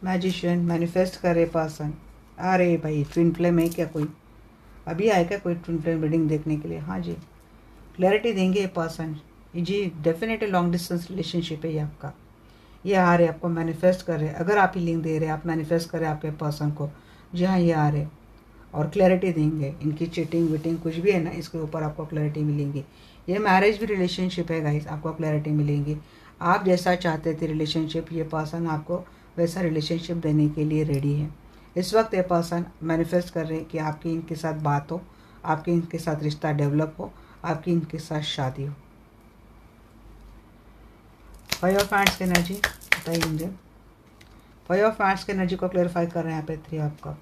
मैजिशियन मैनिफेस्ट कर रहे पर्सन। अरे भाई, ट्विन फ्लेम है क्या कोई? अभी आए क्या कोई ट्विन फ्लेम रीडिंग देखने के लिए? हाँ जी, क्लैरिटी देंगे ये पर्सन जी। डेफिनेटली लॉन्ग डिस्टेंस रिलेशनशिप है ये आपका। ये आ रहे आपको मैनिफेस्ट कर रहे हैं। अगर आप हीलिंग दे रहे हैं, आप मैनिफेस्ट कर रहे हैं आपके पर्सन को, जी हाँ, ये आ रहे और क्लैरिटी देंगे। इनकी चीटिंग वीटिंग कुछ भी है ना, इसके ऊपर आपको क्लैरिटी मिलेंगी। ये मैरिज भी रिलेशनशिप है गाइस, आपको क्लैरिटी मिलेंगी। आप जैसा चाहते थे रिलेशनशिप, ये पर्सन आपको वैसा रिलेशनशिप देने के लिए रेडी है इस वक्त। ये पर्सन मैनिफेस्ट कर रहे हैं कि आपकी इनके साथ बात हो, आपके इनके साथ रिश्ता डेवलप हो, आपकी इनके साथ शादी हो। फाइव ऑफ हैंड्स की एनर्जी बताइए मुझे। फाइव ऑफ हैंड्स की एनर्जी को क्लेरिफाई कर रहे हैं यहाँ पे थ्री ऑफ कप।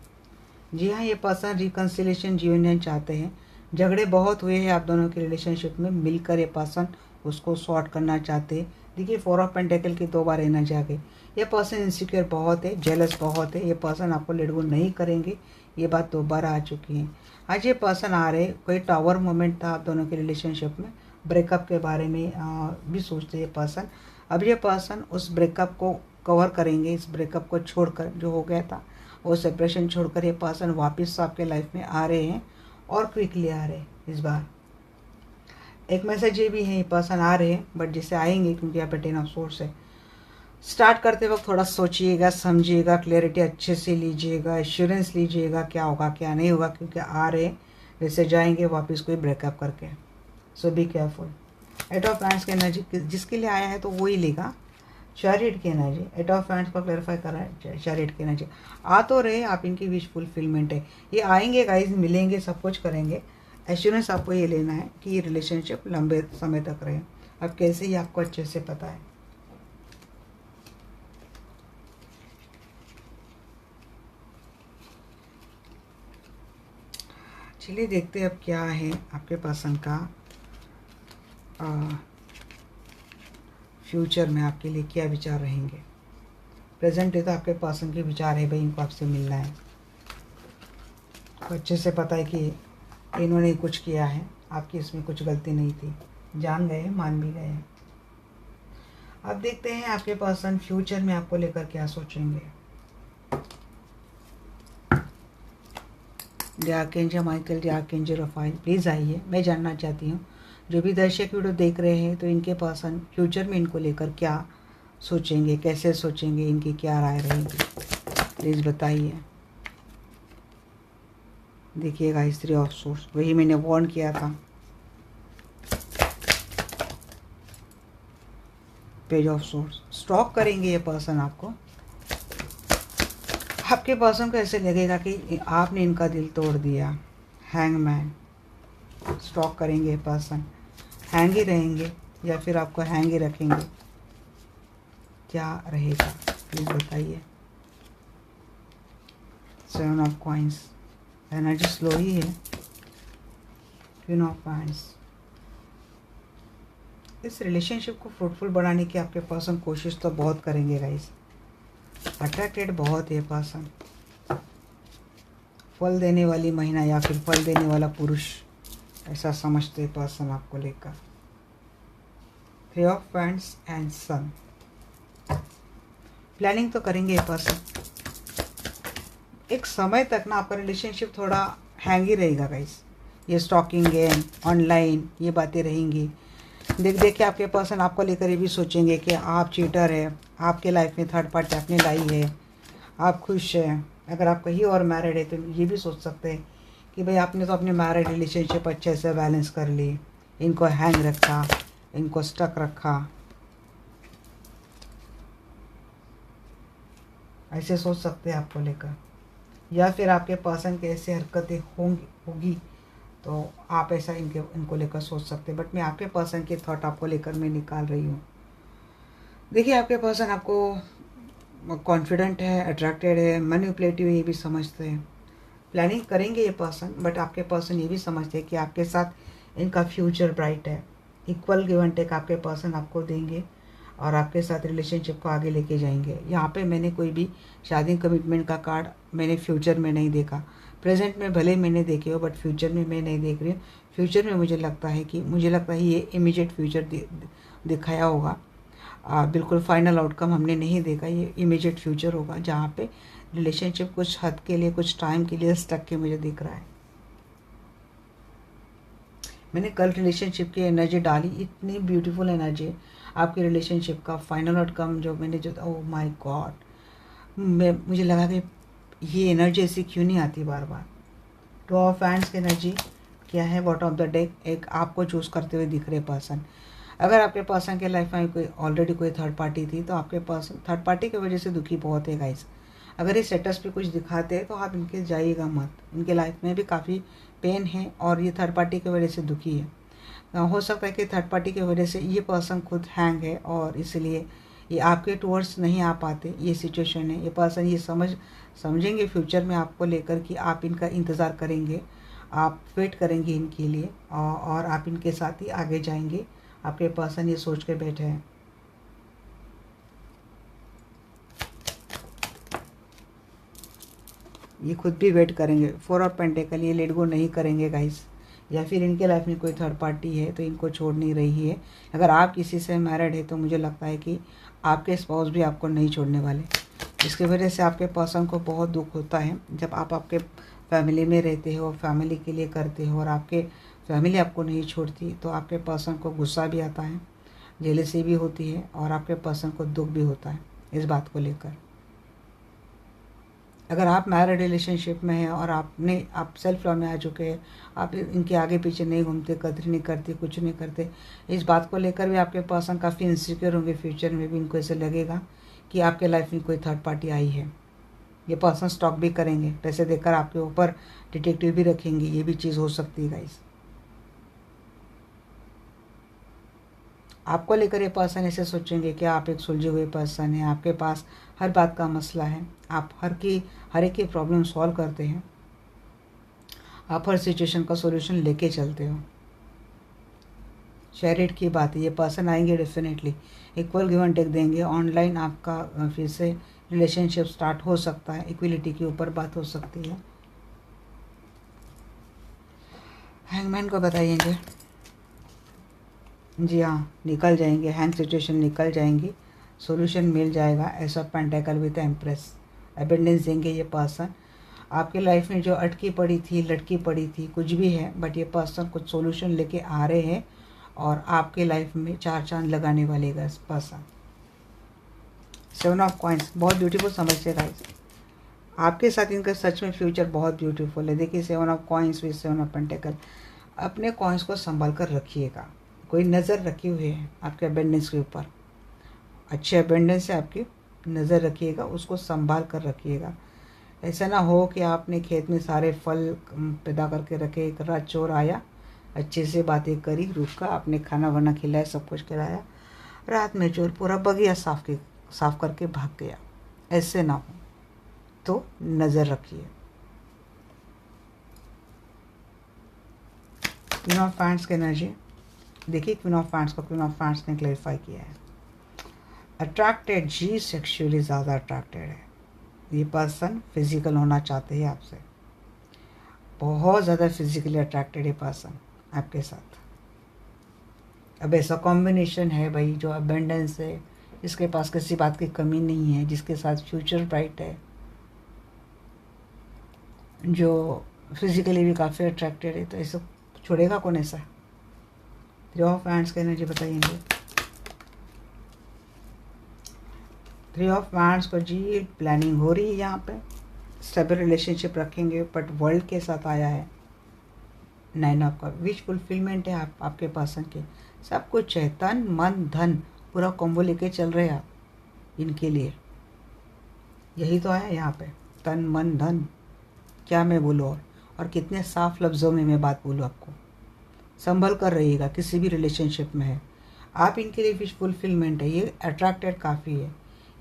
जी हाँ, ये पर्सन रिकन्सिलेशन यूनियन चाहते हैं। झगड़े बहुत हुए हैं आप दोनों के रिलेशनशिप में, मिलकर ये पर्सन उसको सॉर्ट करना चाहते हैं। देखिए फोर ऑफ पेंटेकल की 2 बार एनर्जी आ गई। ये पर्सन इनसिक्योर बहुत है, जेलस बहुत है। ये पर्सन आपको लेट गो नहीं करेंगे, ये बात 2 बार आ चुकी है। आज ये पर्सन आ रहे, कोई टावर मोमेंट था आप दोनों के रिलेशनशिप में, ब्रेकअप के बारे में भी सोचते ये पर्सन। अब ये पर्सन उस ब्रेकअप को कवर करेंगे, इस ब्रेकअप को छोड़कर, जो हो गया था वो सेपरेशन छोड़कर ये पर्सन वापस आपके लाइफ में आ रहे हैं और क्विकली आ रहे हैं। इस बार एक मैसेज ये भी है, ये पर्सन आ रहे हैं बट जिसे आएंगे, क्योंकि यहाँ पे 10 ऑफ सोर्स है। स्टार्ट करते वक्त थोड़ा सोचिएगा, समझिएगा, क्लैरिटी अच्छे से लीजिएगा, एश्योरेंस लीजिएगा क्या होगा क्या नहीं होगा, क्योंकि आ रहे हैं वैसे जाएंगे वापस कोई ब्रेकअप करके। सो बी केयरफुल। 8 ऑफ हैंड्स की एनर्जी जिसके लिए आया है तो वो ही लेगा। चैरियट की एनर्जी, 8 ऑफ हैंड्स को क्लैरिफाई कर रहा है। चैरियट की एनर्जी आ तो रहे, आप इनकी विश फुलफिलमेंट है। ये आएंगे गाइज, मिलेंगे, सब कुछ करेंगे। एश्योरेंस आपको ये लेना है कि ये रिलेशनशिप लंबे समय तक रहे। अब कैसे ही आपको अच्छे से पता है। चलिए देखते हैं अब क्या है आपके पर्सन का फ्यूचर में आपके लिए क्या विचार रहेंगे। प्रेजेंट है तो आपके पर्सन के विचार है भाई, इनको आपसे मिलना है। तो अच्छे से पता है कि इन्होंने कुछ किया है, आपकी इसमें कुछ गलती नहीं थी, जान गए, मान भी गए। अब देखते हैं आपके पर्सन फ्यूचर में आपको लेकर क्या सोचेंगे। Archangel Michael, archangel Rafale, please आइए, मैं जानना चाहती हूँ। जो भी दर्शक वीडियो देख रहे हैं तो इनके पर्सन फ्यूचर में इनको लेकर क्या सोचेंगे, कैसे सोचेंगे, इनकी क्या राय रहेगी, प्लीज़ बताइए। देखिएगा इस 3 ऑफ सोर्स, वही मैंने वार्न किया था। पेज ऑफ सोर्स, स्टॉक करेंगे ये पर्सन आपको। आपके पर्सन को ऐसे लगेगा कि आपने इनका दिल तोड़ दिया। हैंगमैन, स्टॉक करेंगे ये पर्सन। हैंग ही रहेंगे या फिर आपको हैंग ही रखेंगे, क्या रहेगा प्लीज़ बताइए। 7 ऑफ कॉइंस, एनर्जी स्लो ही है। क्वीन ऑफ हैंड्स, इस रिलेशनशिप को फ्रूटफुल बनाने की आपके पर्सन कोशिश तो बहुत करेंगे गाइस। अट्रैक्टेड बहुत है पर्सन, फल देने वाली महिला या फिर फल देने वाला पुरुष, ऐसा समझते पर्सन आपको लेकर। 3 of hands and son, planning तो करेंगे ये पर्सन। एक समय तक ना आपका रिलेशनशिप थोड़ा हैंग ही रहेगा गाइस। ये स्टॉकिंग गेम, ऑनलाइन, ये बातें रहेंगी। देख के आपके पर्सन आपको लेकर ये भी सोचेंगे कि आप चीटर है, आपके लाइफ में थर्ड पार्टी आपने लाई है, आप खुश हैं। अगर आप कहीं और मैरिड है तो ये भी सोच सकते हैं कि भाई आपने तो अपने मैरिड रिलेशनशिप अच्छे से बैलेंस कर ली, इनको हैंग रखा, इनको स्टक रखा, ऐसे सोच सकते हैं आपको लेकर। या फिर आपके पर्सन की ऐसी हरकतें होगी तो आप ऐसा इनको लेकर सोच सकते हैं। बट मैं आपके पर्सन के थॉट आपको लेकर मैं निकाल रही हूँ। देखिए आपके पर्सन आपको कॉन्फिडेंट है, अट्रैक्टेड है, मैनिपुलेटिव, ये भी समझते हैं। प्लानिंग करेंगे ये पर्सन, बट आपके पर्सन ये भी समझते हैं कि आपके साथ इनका फ्यूचर ब्राइट है। इक्वल गिव एंड टेक आपके पर्सन आपको देंगे और आपके साथ रिलेशनशिप को आगे लेके जाएंगे। यहाँ पे मैंने कोई भी शादी कमिटमेंट का कार्ड मैंने फ्यूचर में नहीं देखा। प्रेजेंट में भले मैंने देखे हो बट फ्यूचर में मैं नहीं देख रही हूँ। फ्यूचर में मुझे लगता है ये इमीडिएट फ्यूचर दिखाया होगा। बिल्कुल फाइनल आउटकम हमने नहीं देखा, ये इमीडिएट फ्यूचर होगा जहाँ पे रिलेशनशिप कुछ हद के लिए, कुछ टाइम के लिए स्टक के मुझे दिख रहा है। मैंने कल रिलेशनशिप की एनर्जी डाली, इतनी ब्यूटीफुल एनर्जी आपके रिलेशनशिप का फाइनल आउटकम जो मैंने ओह माय गॉड, मुझे लगा कि ये एनर्जी ऐसी क्यों नहीं आती बार बार। 2 ऑफ हैंड्स की एनर्जी क्या है, बॉटम ऑफ द डेक, एक आपको चूज़ करते हुए दिख रहे पर्सन। अगर आपके पर्सन के लाइफ में कोई ऑलरेडी कोई थर्ड पार्टी थी तो आपके पर्सन थर्ड पार्टी की वजह से दुखी बहुत है गाइस। अगर ये स्टेटस पे कुछ दिखाते हैं तो आप इनके जाइएगा मत, इनके लाइफ में भी काफ़ी पेन है और ये थर्ड पार्टी की वजह से दुखी है। हो सकता है कि थर्ड पार्टी की वजह से ये पर्सन खुद हैंग है और इसलिए ये आपके टूवर्ड्स नहीं आ पाते। ये सिचुएशन है, ये पर्सन ये समझेंगे फ्यूचर में आपको लेकर कि आप इनका इंतज़ार करेंगे, आप वेट करेंगे इनके लिए और आप इनके साथ ही आगे जाएंगे। आपके पर्सन ये सोच के बैठे हैं। ये खुद भी वेट करेंगे। 4 ऑफ पेंटिकल, ये लेट गो नहीं करेंगे गाइस, या फिर इनके लाइफ में कोई थर्ड पार्टी है तो इनको छोड़ नहीं रही है। अगर आप किसी से मैरिड है तो मुझे लगता है कि आपके स्पाउस भी आपको नहीं छोड़ने वाले, इसकी वजह से आपके पर्सन को बहुत दुख होता है जब आप आपके फैमिली में रहते हो, फैमिली के लिए करते हो और आपके फैमिली आपको नहीं छोड़ती, तो आपके पर्सन को गुस्सा भी आता है, जेलसी भी होती है और आपके पर्सन को दुख भी होता है इस बात को लेकर। अगर आप मैरिड रिलेशनशिप में हैं और आप सेल्फ लव में आ चुके हैं, आप इनके आगे पीछे नहीं घूमते, कदर नहीं करते, कुछ नहीं करते, इस बात को लेकर भी आपके पर्सन काफ़ी इनसिक्योर होंगे। फ्यूचर में भी इनको ऐसे लगेगा कि आपके लाइफ में कोई थर्ड पार्टी आई है। ये पर्सन स्टॉक भी करेंगे, पैसे देकर आपके ऊपर डिटेक्टिव भी रखेंगे, ये भी चीज़ हो सकती है गाइस। आपको लेकर ये पर्सन ऐसे सोचेंगे कि आप एक सुलझे हुए पर्सन हैं, आपके पास हर बात का मसला है, आप हर एक की प्रॉब्लम सॉल्व करते हैं, आप हर सिचुएशन का सॉल्यूशन लेके चलते हो। चैरिट की बात है, ये पर्सन आएंगे definitely, equal give and take देंगे। ऑनलाइन आपका फिर से रिलेशनशिप स्टार्ट हो सकता है, इक्वलिटी के ऊपर बात हो सकती है। हैंगमैन को बताइएंगे, जी हाँ निकल जाएंगे, हैंग सिचुएशन निकल जाएंगी, सॉल्यूशन मिल जाएगा। Ace of pentacle with empress, abundance देंगे ये पर्सन। आपके लाइफ में जो अटकी पड़ी थी, लटकी पड़ी थी, कुछ भी है, बट ये पर्सन कुछ सॉल्यूशन लेके आ रहे हैं और आपके लाइफ में 4 चांद लगाने वाले इस पर्सन। 7 ऑफ कॉइंस, बहुत ब्यूटीफुल समझते गाइस, आपके साथ इनका सच में फ्यूचर बहुत ब्यूटीफुल है। देखिए 7 ऑफ कॉइंस विद 7 ऑफ पेंटाकल, अपने कॉइंस को संभाल कर रखिएगा, कोई नज़र रखे हुए हैं आपके अबेंडेंस के ऊपर, अच्छे अबेंडेंस से आपकी नज़र रखिएगा, उसको संभाल कर रखिएगा। ऐसा ना हो कि आपने खेत में सारे फल पैदा करके रखे, एक रात चोर आया, अच्छे से बातें करी, रुका, आपने खाना वाना खिलाया, सब कुछ खिलाया, रात में चोर पूरा बगिया साफ करके भाग गया। ऐसे ना हो, तो नज़र रखिए। क्वीन ऑफ फैंड्स की एनर्जी देखिए, क्वीन ऑफ फैंड्स को क्वीन ऑफ फैंड्स ने क्लैरिफाई किया है। अट्रैक्टेड, जी सेक्सुअली ज़्यादा अट्रैक्टेड है ये पर्सन, फिजिकल होना चाहते हैं आपसे, बहुत ज़्यादा फिजिकली अट्रैक्टेड है पर्सन आपके साथ। अब ऐसा कॉम्बिनेशन है भाई जो अबेंडेंस है, जिसके पास किसी बात की कमी नहीं है, जिसके साथ फ्यूचर ब्राइट है, जो फिजिकली भी काफ़ी अट्रैक्टेड है, तो ऐसा छोड़ेगा कौन ऐसा। 3 ऑफ हैंड्स की एनर्जी बताइएंगे। 3 ऑफ हैंड्स को जी प्लानिंग हो रही है, यहाँ पे स्टेबल रिलेशनशिप रखेंगे, बट वर्ल्ड के साथ आया है। 9 ऑफ का विश फुलफिलमेंट है आपके पर्सन के, सब कुछ है, तन मन धन पूरा कॉम्बो लेके चल रहे हैं आप इनके लिए, यही तो है यहाँ पे, तन मन धन। क्या मैं बोलूँ और कितने साफ लफ्ज़ों में मैं बात बोलूँ आपको, संभल कर रहिएगा किसी भी रिलेशनशिप में है आप, इनके लिए विश फुलफिलमेंट है, ये अट्रैक्टेड काफ़ी है।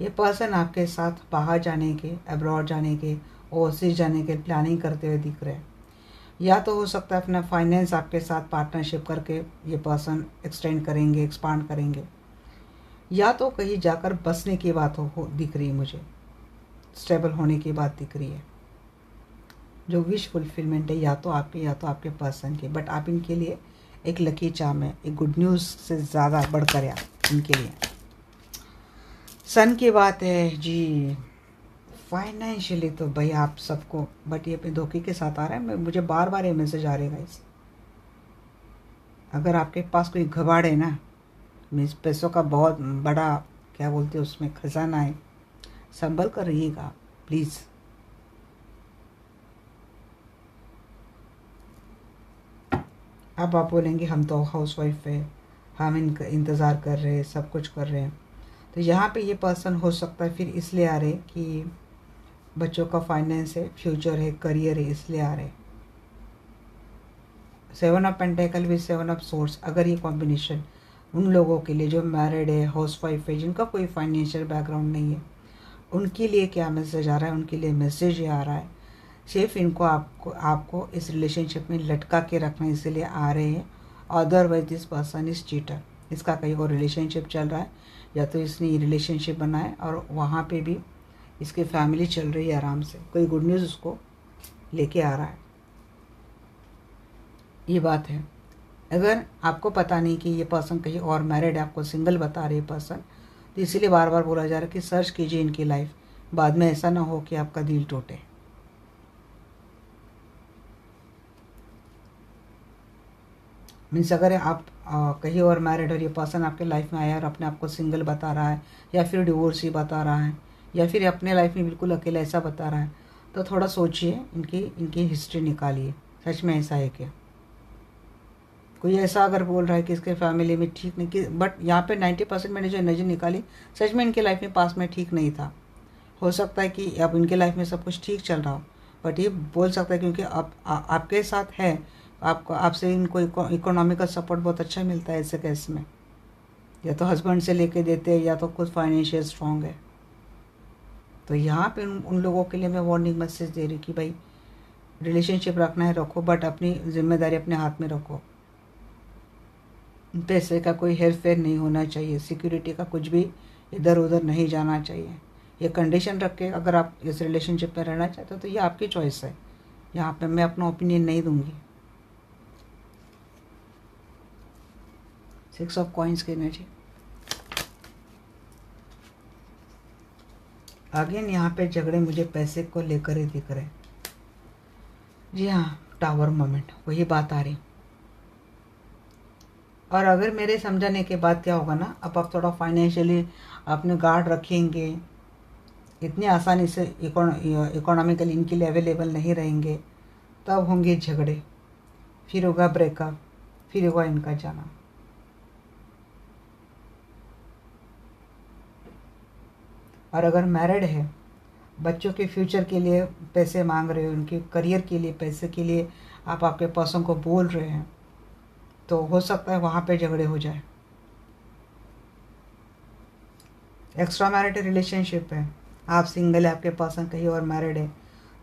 ये पर्सन आपके साथ बाहर जाने के, अब्रॉड जाने के, ओवरसीज जाने के प्लानिंग करते हुए दिख रहे हैं, या तो हो सकता है अपना फाइनेंस आपके साथ पार्टनरशिप करके ये पर्सन एक्सटेंड करेंगे, एक्सपांड करेंगे, या तो कहीं जाकर बसने की बात हो दिख रही है मुझे, स्टेबल होने की बात दिख रही है। जो विश फुलफिलमेंट है या तो आपके पर्सन की, बट आप इनके लिए एक लकी चार्म है, एक गुड न्यूज़ से ज़्यादा बढ़कर है इनके लिए। सन की बात है जी, फाइनेंशियली तो भाई आप सबको, बट ये अपने धोखे के साथ आ रहा है, मुझे बार बार ये मैसेज आ रहेगा इस, अगर आपके पास कोई घबाड़ है ना, मीन्स पैसों का बहुत बड़ा क्या बोलते हैं उसमें खजाना है, संभल कर रहिएगा प्लीज़। अब आप बोलेंगे हम तो हाउसवाइफ है, हम इनका इंतज़ार कर रहे हैं, सब कुछ कर रहे हैं, तो यहाँ पे ये पर्सन हो सकता है फिर इसलिए आ रहे कि बच्चों का फाइनेंस है, फ्यूचर है, करियर है, इसलिए आ रहे। 7 of pentacle with 7 of source, अगर ये कॉम्बिनेशन उन लोगों के लिए जो मैरिड है, हाउस वाइफ है, जिनका कोई फाइनेंशियल बैकग्राउंड नहीं है, उनके लिए क्या मैसेज आ रहा है? उनके लिए मैसेज ये आ रहा है, सिर्फ इनको आपको आपको इस रिलेशनशिप में लटका के रखना इसीलिए आ रहे हैं। Otherwise this person is cheater. इसका कहीं और रिलेशनशिप चल रहा है, या तो इसने ये रिलेशनशिप बनाया और वहाँ पे भी इसकी फैमिली चल रही है आराम से, कोई गुड न्यूज़ उसको लेके आ रहा है। ये बात है। अगर आपको पता नहीं कि ये पर्सन कहीं और मैरिड है, आपको सिंगल बता रही है पर्सन, तो इसीलिए बार बार बोला जा रहा है कि सर्च कीजिए इनकी लाइफ, बाद में ऐसा ना हो कि आपका दिल टूटे। मीन्स अगर आप कहीं और मैरिड और ये पर्सन आपके लाइफ में आया और अपने आप को सिंगल बता रहा है, या फिर डिवोर्स ही बता रहा है, या फिर अपने लाइफ में बिल्कुल अकेला ऐसा बता रहा है, तो थोड़ा सोचिए, इनकी हिस्ट्री निकालिए, सच में ऐसा है क्या? कोई ऐसा अगर बोल रहा है कि इसके फैमिली में ठीक नहीं, कि बट यहाँ पे 90% मैंने जो एनर्जी निकाली, सच में इनके लाइफ में पास में ठीक नहीं था। हो सकता है कि अब इनके लाइफ में सब कुछ ठीक चल रहा हो, बट ये बोल सकता है क्योंकि अब आपके साथ है, आपको आपसे इनको इकोनॉमिकल सपोर्ट बहुत अच्छा मिलता है ऐसे केस में, या तो हस्बैंड से लेके देते हैं, या तो खुद फाइनेंशियल स्ट्रॉन्ग है। तो यहाँ पे उन लोगों के लिए मैं वार्निंग मैसेज दे रही हूँ कि भाई रिलेशनशिप रखना है रखो, बट अपनी जिम्मेदारी अपने हाथ में रखो। पैसे का कोई हेर फेर नहीं होना चाहिए, सिक्योरिटी का कुछ भी इधर उधर नहीं जाना चाहिए। ये कंडीशन रख के अगर आप इस रिलेशनशिप में रहना चाहते हो तो ये आपकी चॉइस है, यहाँ पे मैं अपना ओपिनियन नहीं दूंगी। 6 ऑफ कॉइंस की एनर्जी। अगेन यहाँ पे झगड़े मुझे पैसे को लेकर ही दिख रहे। जी हाँ, टावर मोमेंट, वही बात आ रही। और अगर मेरे समझाने के बाद क्या होगा ना, अब आप थोड़ा फाइनेंशियली अपने गार्ड रखेंगे, इतनी आसानी से इकोनॉमिकली इनके लिए अवेलेबल नहीं रहेंगे, तब होंगे झगड़े, फिर होगा ब्रेकअप, फिर होगा इनका जाना। और अगर मैरिड है, बच्चों के फ्यूचर के लिए पैसे मांग रहे हो, उनके करियर के लिए पैसे के लिए आप आपके पर्सन को बोल रहे हैं, तो हो सकता है वहाँ पे झगड़े हो जाए। एक्स्ट्रा मैरिटल रिलेशनशिप है, आप सिंगल है, आपके पर्सन कहीं और मैरिड है,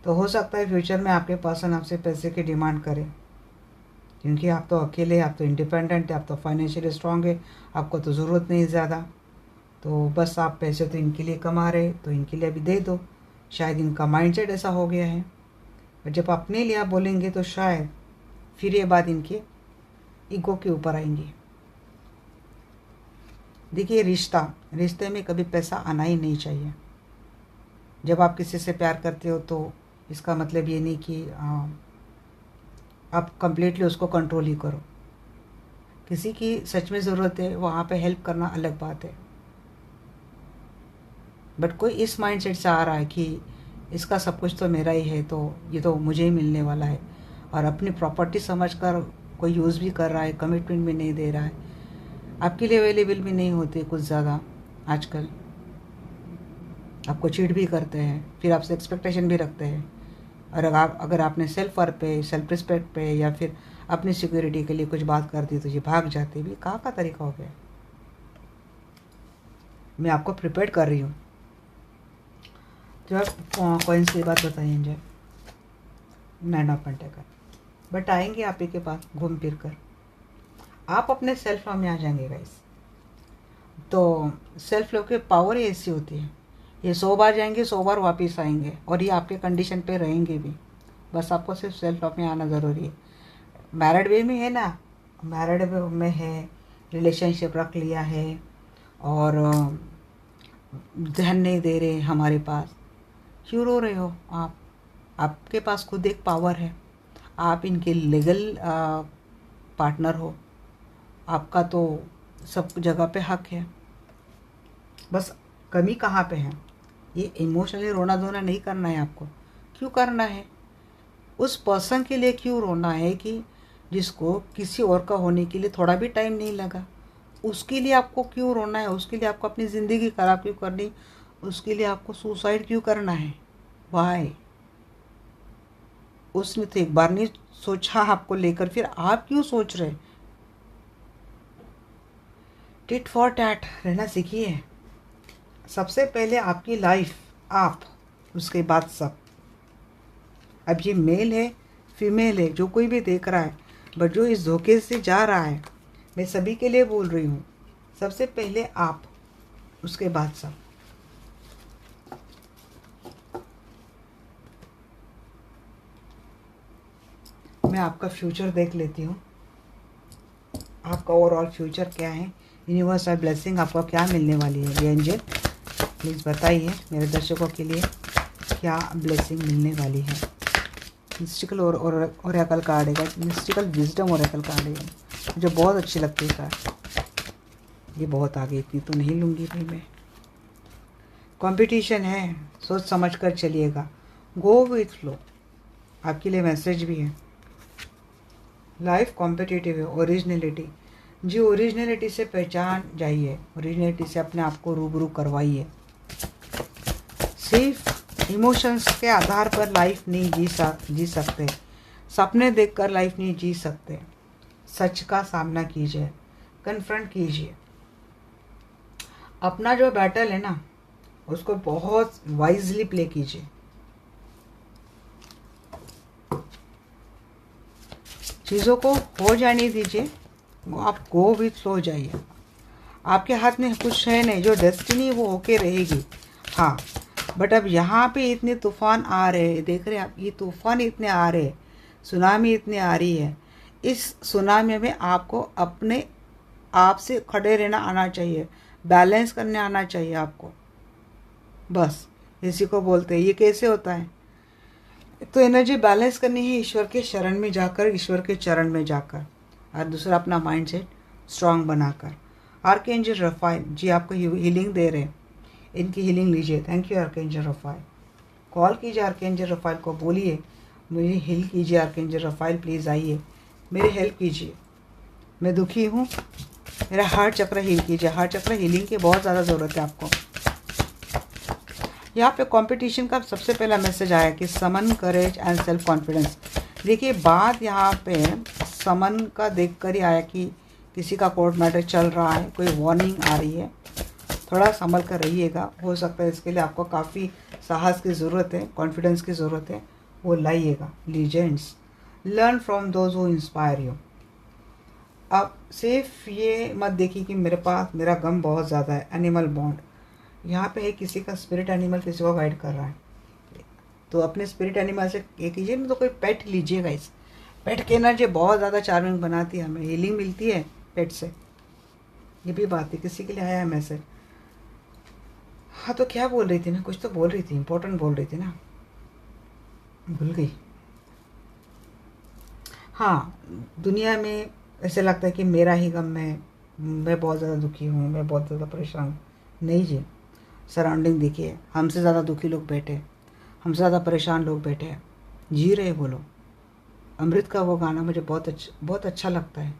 तो हो सकता है फ्यूचर में आपके पर्सन आपसे पैसे की डिमांड करे, क्योंकि आप तो अकेले, आप तो इंडिपेंडेंट है, आप तो फाइनेंशियली स्ट्रांग है, आपको तो ज़रूरत नहीं ज़्यादा, तो बस आप पैसे तो इनके लिए कमा रहे, तो इनके लिए अभी दे दो। शायद इनका माइंडसेट ऐसा हो गया है, और जब अपने लिए आप बोलेंगे तो शायद फिर ये बात इनके ईगो के ऊपर आएंगी। देखिए, रिश्ते में कभी पैसा आना ही नहीं चाहिए। जब आप किसी से प्यार करते हो तो इसका मतलब ये नहीं कि आप कंप्लीटली उसको कंट्रोल ही करो। किसी की सच में ज़रूरत है, वहाँ पे हेल्प करना अलग बात है, बट कोई इस माइंडसेट से आ रहा है कि इसका सब कुछ तो मेरा ही है, तो ये तो मुझे ही मिलने वाला है, और अपनी प्रॉपर्टी समझकर कोई यूज़ भी कर रहा है, कमिटमेंट भी नहीं दे रहा है, आपके लिए अवेलेबल भी नहीं होते कुछ ज़्यादा आजकल, आपको चीट भी करते हैं, फिर आपसे एक्सपेक्टेशन भी रखते हैं। और अगर आपने सेल्फ वर्थ पे, सेल्फ रिस्पेक्ट पे, या फिर अपनी सिक्योरिटी के लिए कुछ बात कर दी तो ये भाग जाते भी। कहाँ का तरीका हो गया? मैं आपको प्रिपेयर कर रही हूँ। जो आप कॉइन्स की बात बताइए एंजॉय, 9 ऑफ पेंटेकल, बट आएंगे आप ही के पास घूम फिर कर, आप अपने सेल्फ लव में आ जाएंगे गाइस। तो सेल्फ लव की पावर ही ऐसी होती है, ये 100 बार जाएंगे 100 बार वापस आएंगे, और ये आपके कंडीशन पे रहेंगे भी। बस आपको सिर्फ सेल्फ लव में आना ज़रूरी है। मैरिड वे में है ना, मैरिड वे में है, रिलेशनशिप रख लिया है, और ध्यान नहीं दे रहे हमारे पास, क्यों रो रहे हो आप? आपके पास खुद एक पावर है, आप इनके लीगल पार्टनर हो, आपका तो सब जगह पे हक है। बस कमी कहाँ पे है? ये इमोशनली रोना धोना नहीं करना है आपको। क्यों करना है? उस पर्सन के लिए क्यों रोना है कि जिसको किसी और का होने के लिए थोड़ा भी टाइम नहीं लगा? उसके लिए आपको क्यों रोना है? उसके लिए आपको अपनी ज़िंदगी ख़राब क्यों करनी? उसके लिए आपको सुसाइड क्यों करना है? वाई? उसने तो एक बार नहीं सोचा आपको लेकर, फिर आप क्यों सोच रहे? टिट फॉर टैट रहना सीखिए। सबसे पहले आपकी लाइफ, आप, उसके बाद सब। अब ये मेल है फीमेल है, जो कोई भी देख रहा है, बट जो इस धोखे से जा रहा है, मैं सभी के लिए बोल रही हूँ, सबसे पहले आप, उसके बाद सब। मैं आपका फ्यूचर देख लेती हूँ, आपका ओवरऑल फ्यूचर क्या है, यूनिवर्सल ब्लेसिंग आपको क्या मिलने वाली है। ये एंजल प्लीज़ बताइए मेरे दर्शकों के लिए क्या ब्लेसिंग मिलने वाली है। मिस्टिकल और ओरेकल कार्ड है, मिस्टिकल विजडम ओरेकल कार्ड है, मुझे बहुत अच्छी लगती है कार्ड। ये बहुत आगे, इतनी तो नहीं लूँगी भाई मैं। कंपटीशन है, सोच समझ कर चलिएगा, गो विथ फ्लो। आपके लिए मैसेज भी है, लाइफ कॉम्पिटिटिव है। ओरिजिनलिटी, जी ओरिजिनलिटी से पहचान जाइए, ओरिजिनलिटी से अपने आप को रूबरू करवाइए। सिर्फ इमोशंस के आधार पर लाइफ नहीं जी सकते, सपने देखकर लाइफ नहीं जी सकते। सच का सामना कीजिए, कन्फ्रंट कीजिए। अपना जो बैटल है ना, उसको बहुत वाइजली प्ले कीजिए। चीज़ों को हो जाने दीजिए, आप गो विथ फ्लो हो जाइए। आपके हाथ में कुछ है नहीं, जो डेस्टिनी वो होके रहेगी। हाँ, बट अब यहाँ पे इतने तूफान आ रहे हैं, देख रहे हैं आप, ये तूफान इतने आ रहे हैं, सुनामी इतने आ रही है। इस सुनामी में आपको अपने आप से खड़े रहना आना चाहिए, बैलेंस करने आना चाहिए आपको। बस इसी को बोलते हैं। ये कैसे होता है? तो एनर्जी बैलेंस करनी है ईश्वर के शरण में जाकर, ईश्वर के चरण में जाकर, और दूसरा अपना माइंडसेट स्ट्रांग बनाकर। आर्कएंजल रफाइल जी आपको हीलिंग दे रहे हैं, इनकी हीलिंग लीजिए। Thank you archangel Rafale. Call कीजिए आर्कएंजल रफाइल को, बोलिए मुझे हील कीजिए आर्कएंजल रफाइल, प्लीज़ आइए मेरी हेल्प कीजिए, मैं दुखी हूँ, मेरा हार्ट चक्र हील कीजिए। हार्ट चक्र हीलिंग की बहुत ज़्यादा ज़रूरत है आपको। यहाँ पे कंपटीशन का सबसे पहला मैसेज आया कि समन, करेज एंड सेल्फ कॉन्फिडेंस। देखिए बात यहाँ पे समन का देखकर ही आया कि किसी का कोर्ट मैटर चल रहा है, कोई वार्निंग आ रही है, थोड़ा संभल कर रहिएगा। हो सकता है इसके लिए आपको काफ़ी साहस की ज़रूरत है, कॉन्फिडेंस की ज़रूरत है, वो लाइएगा। Legends, learn from those who inspire you. अब सिर्फ ये मत देखिए कि मेरे पास मेरा गम बहुत ज़्यादा है। एनिमल बॉन्ड यहाँ पे है, किसी का स्पिरिट एनिमल किसी को गाइड कर रहा है, तो अपने स्पिरिट एनिमल से ये कीजिए, नहीं तो कोई पेट लीजिएगा। इस पेट की एनर्जी बहुत ज़्यादा चार्मिंग बनाती है, हमें हीलिंग मिलती है पेट से। ये भी बात है, किसी के लिए आया है मैसेज। हाँ तो क्या बोल रही थी मैं? कुछ तो बोल रही थी, इंपॉर्टेंट बोल रही थी ना, भूल गई। हाँ, दुनिया में ऐसे लगता है कि मेरा ही गम है, मैं बहुत ज़्यादा दुखी हूँ, मैं बहुत ज़्यादा परेशान हूँ। नहीं जी, सराउंडिंग देखिए, हमसे ज़्यादा दुखी लोग बैठे, हमसे ज़्यादा परेशान लोग बैठे हैं, जी रहे वो लोग। अमृत का वो गाना मुझे बहुत अच्छा लगता है।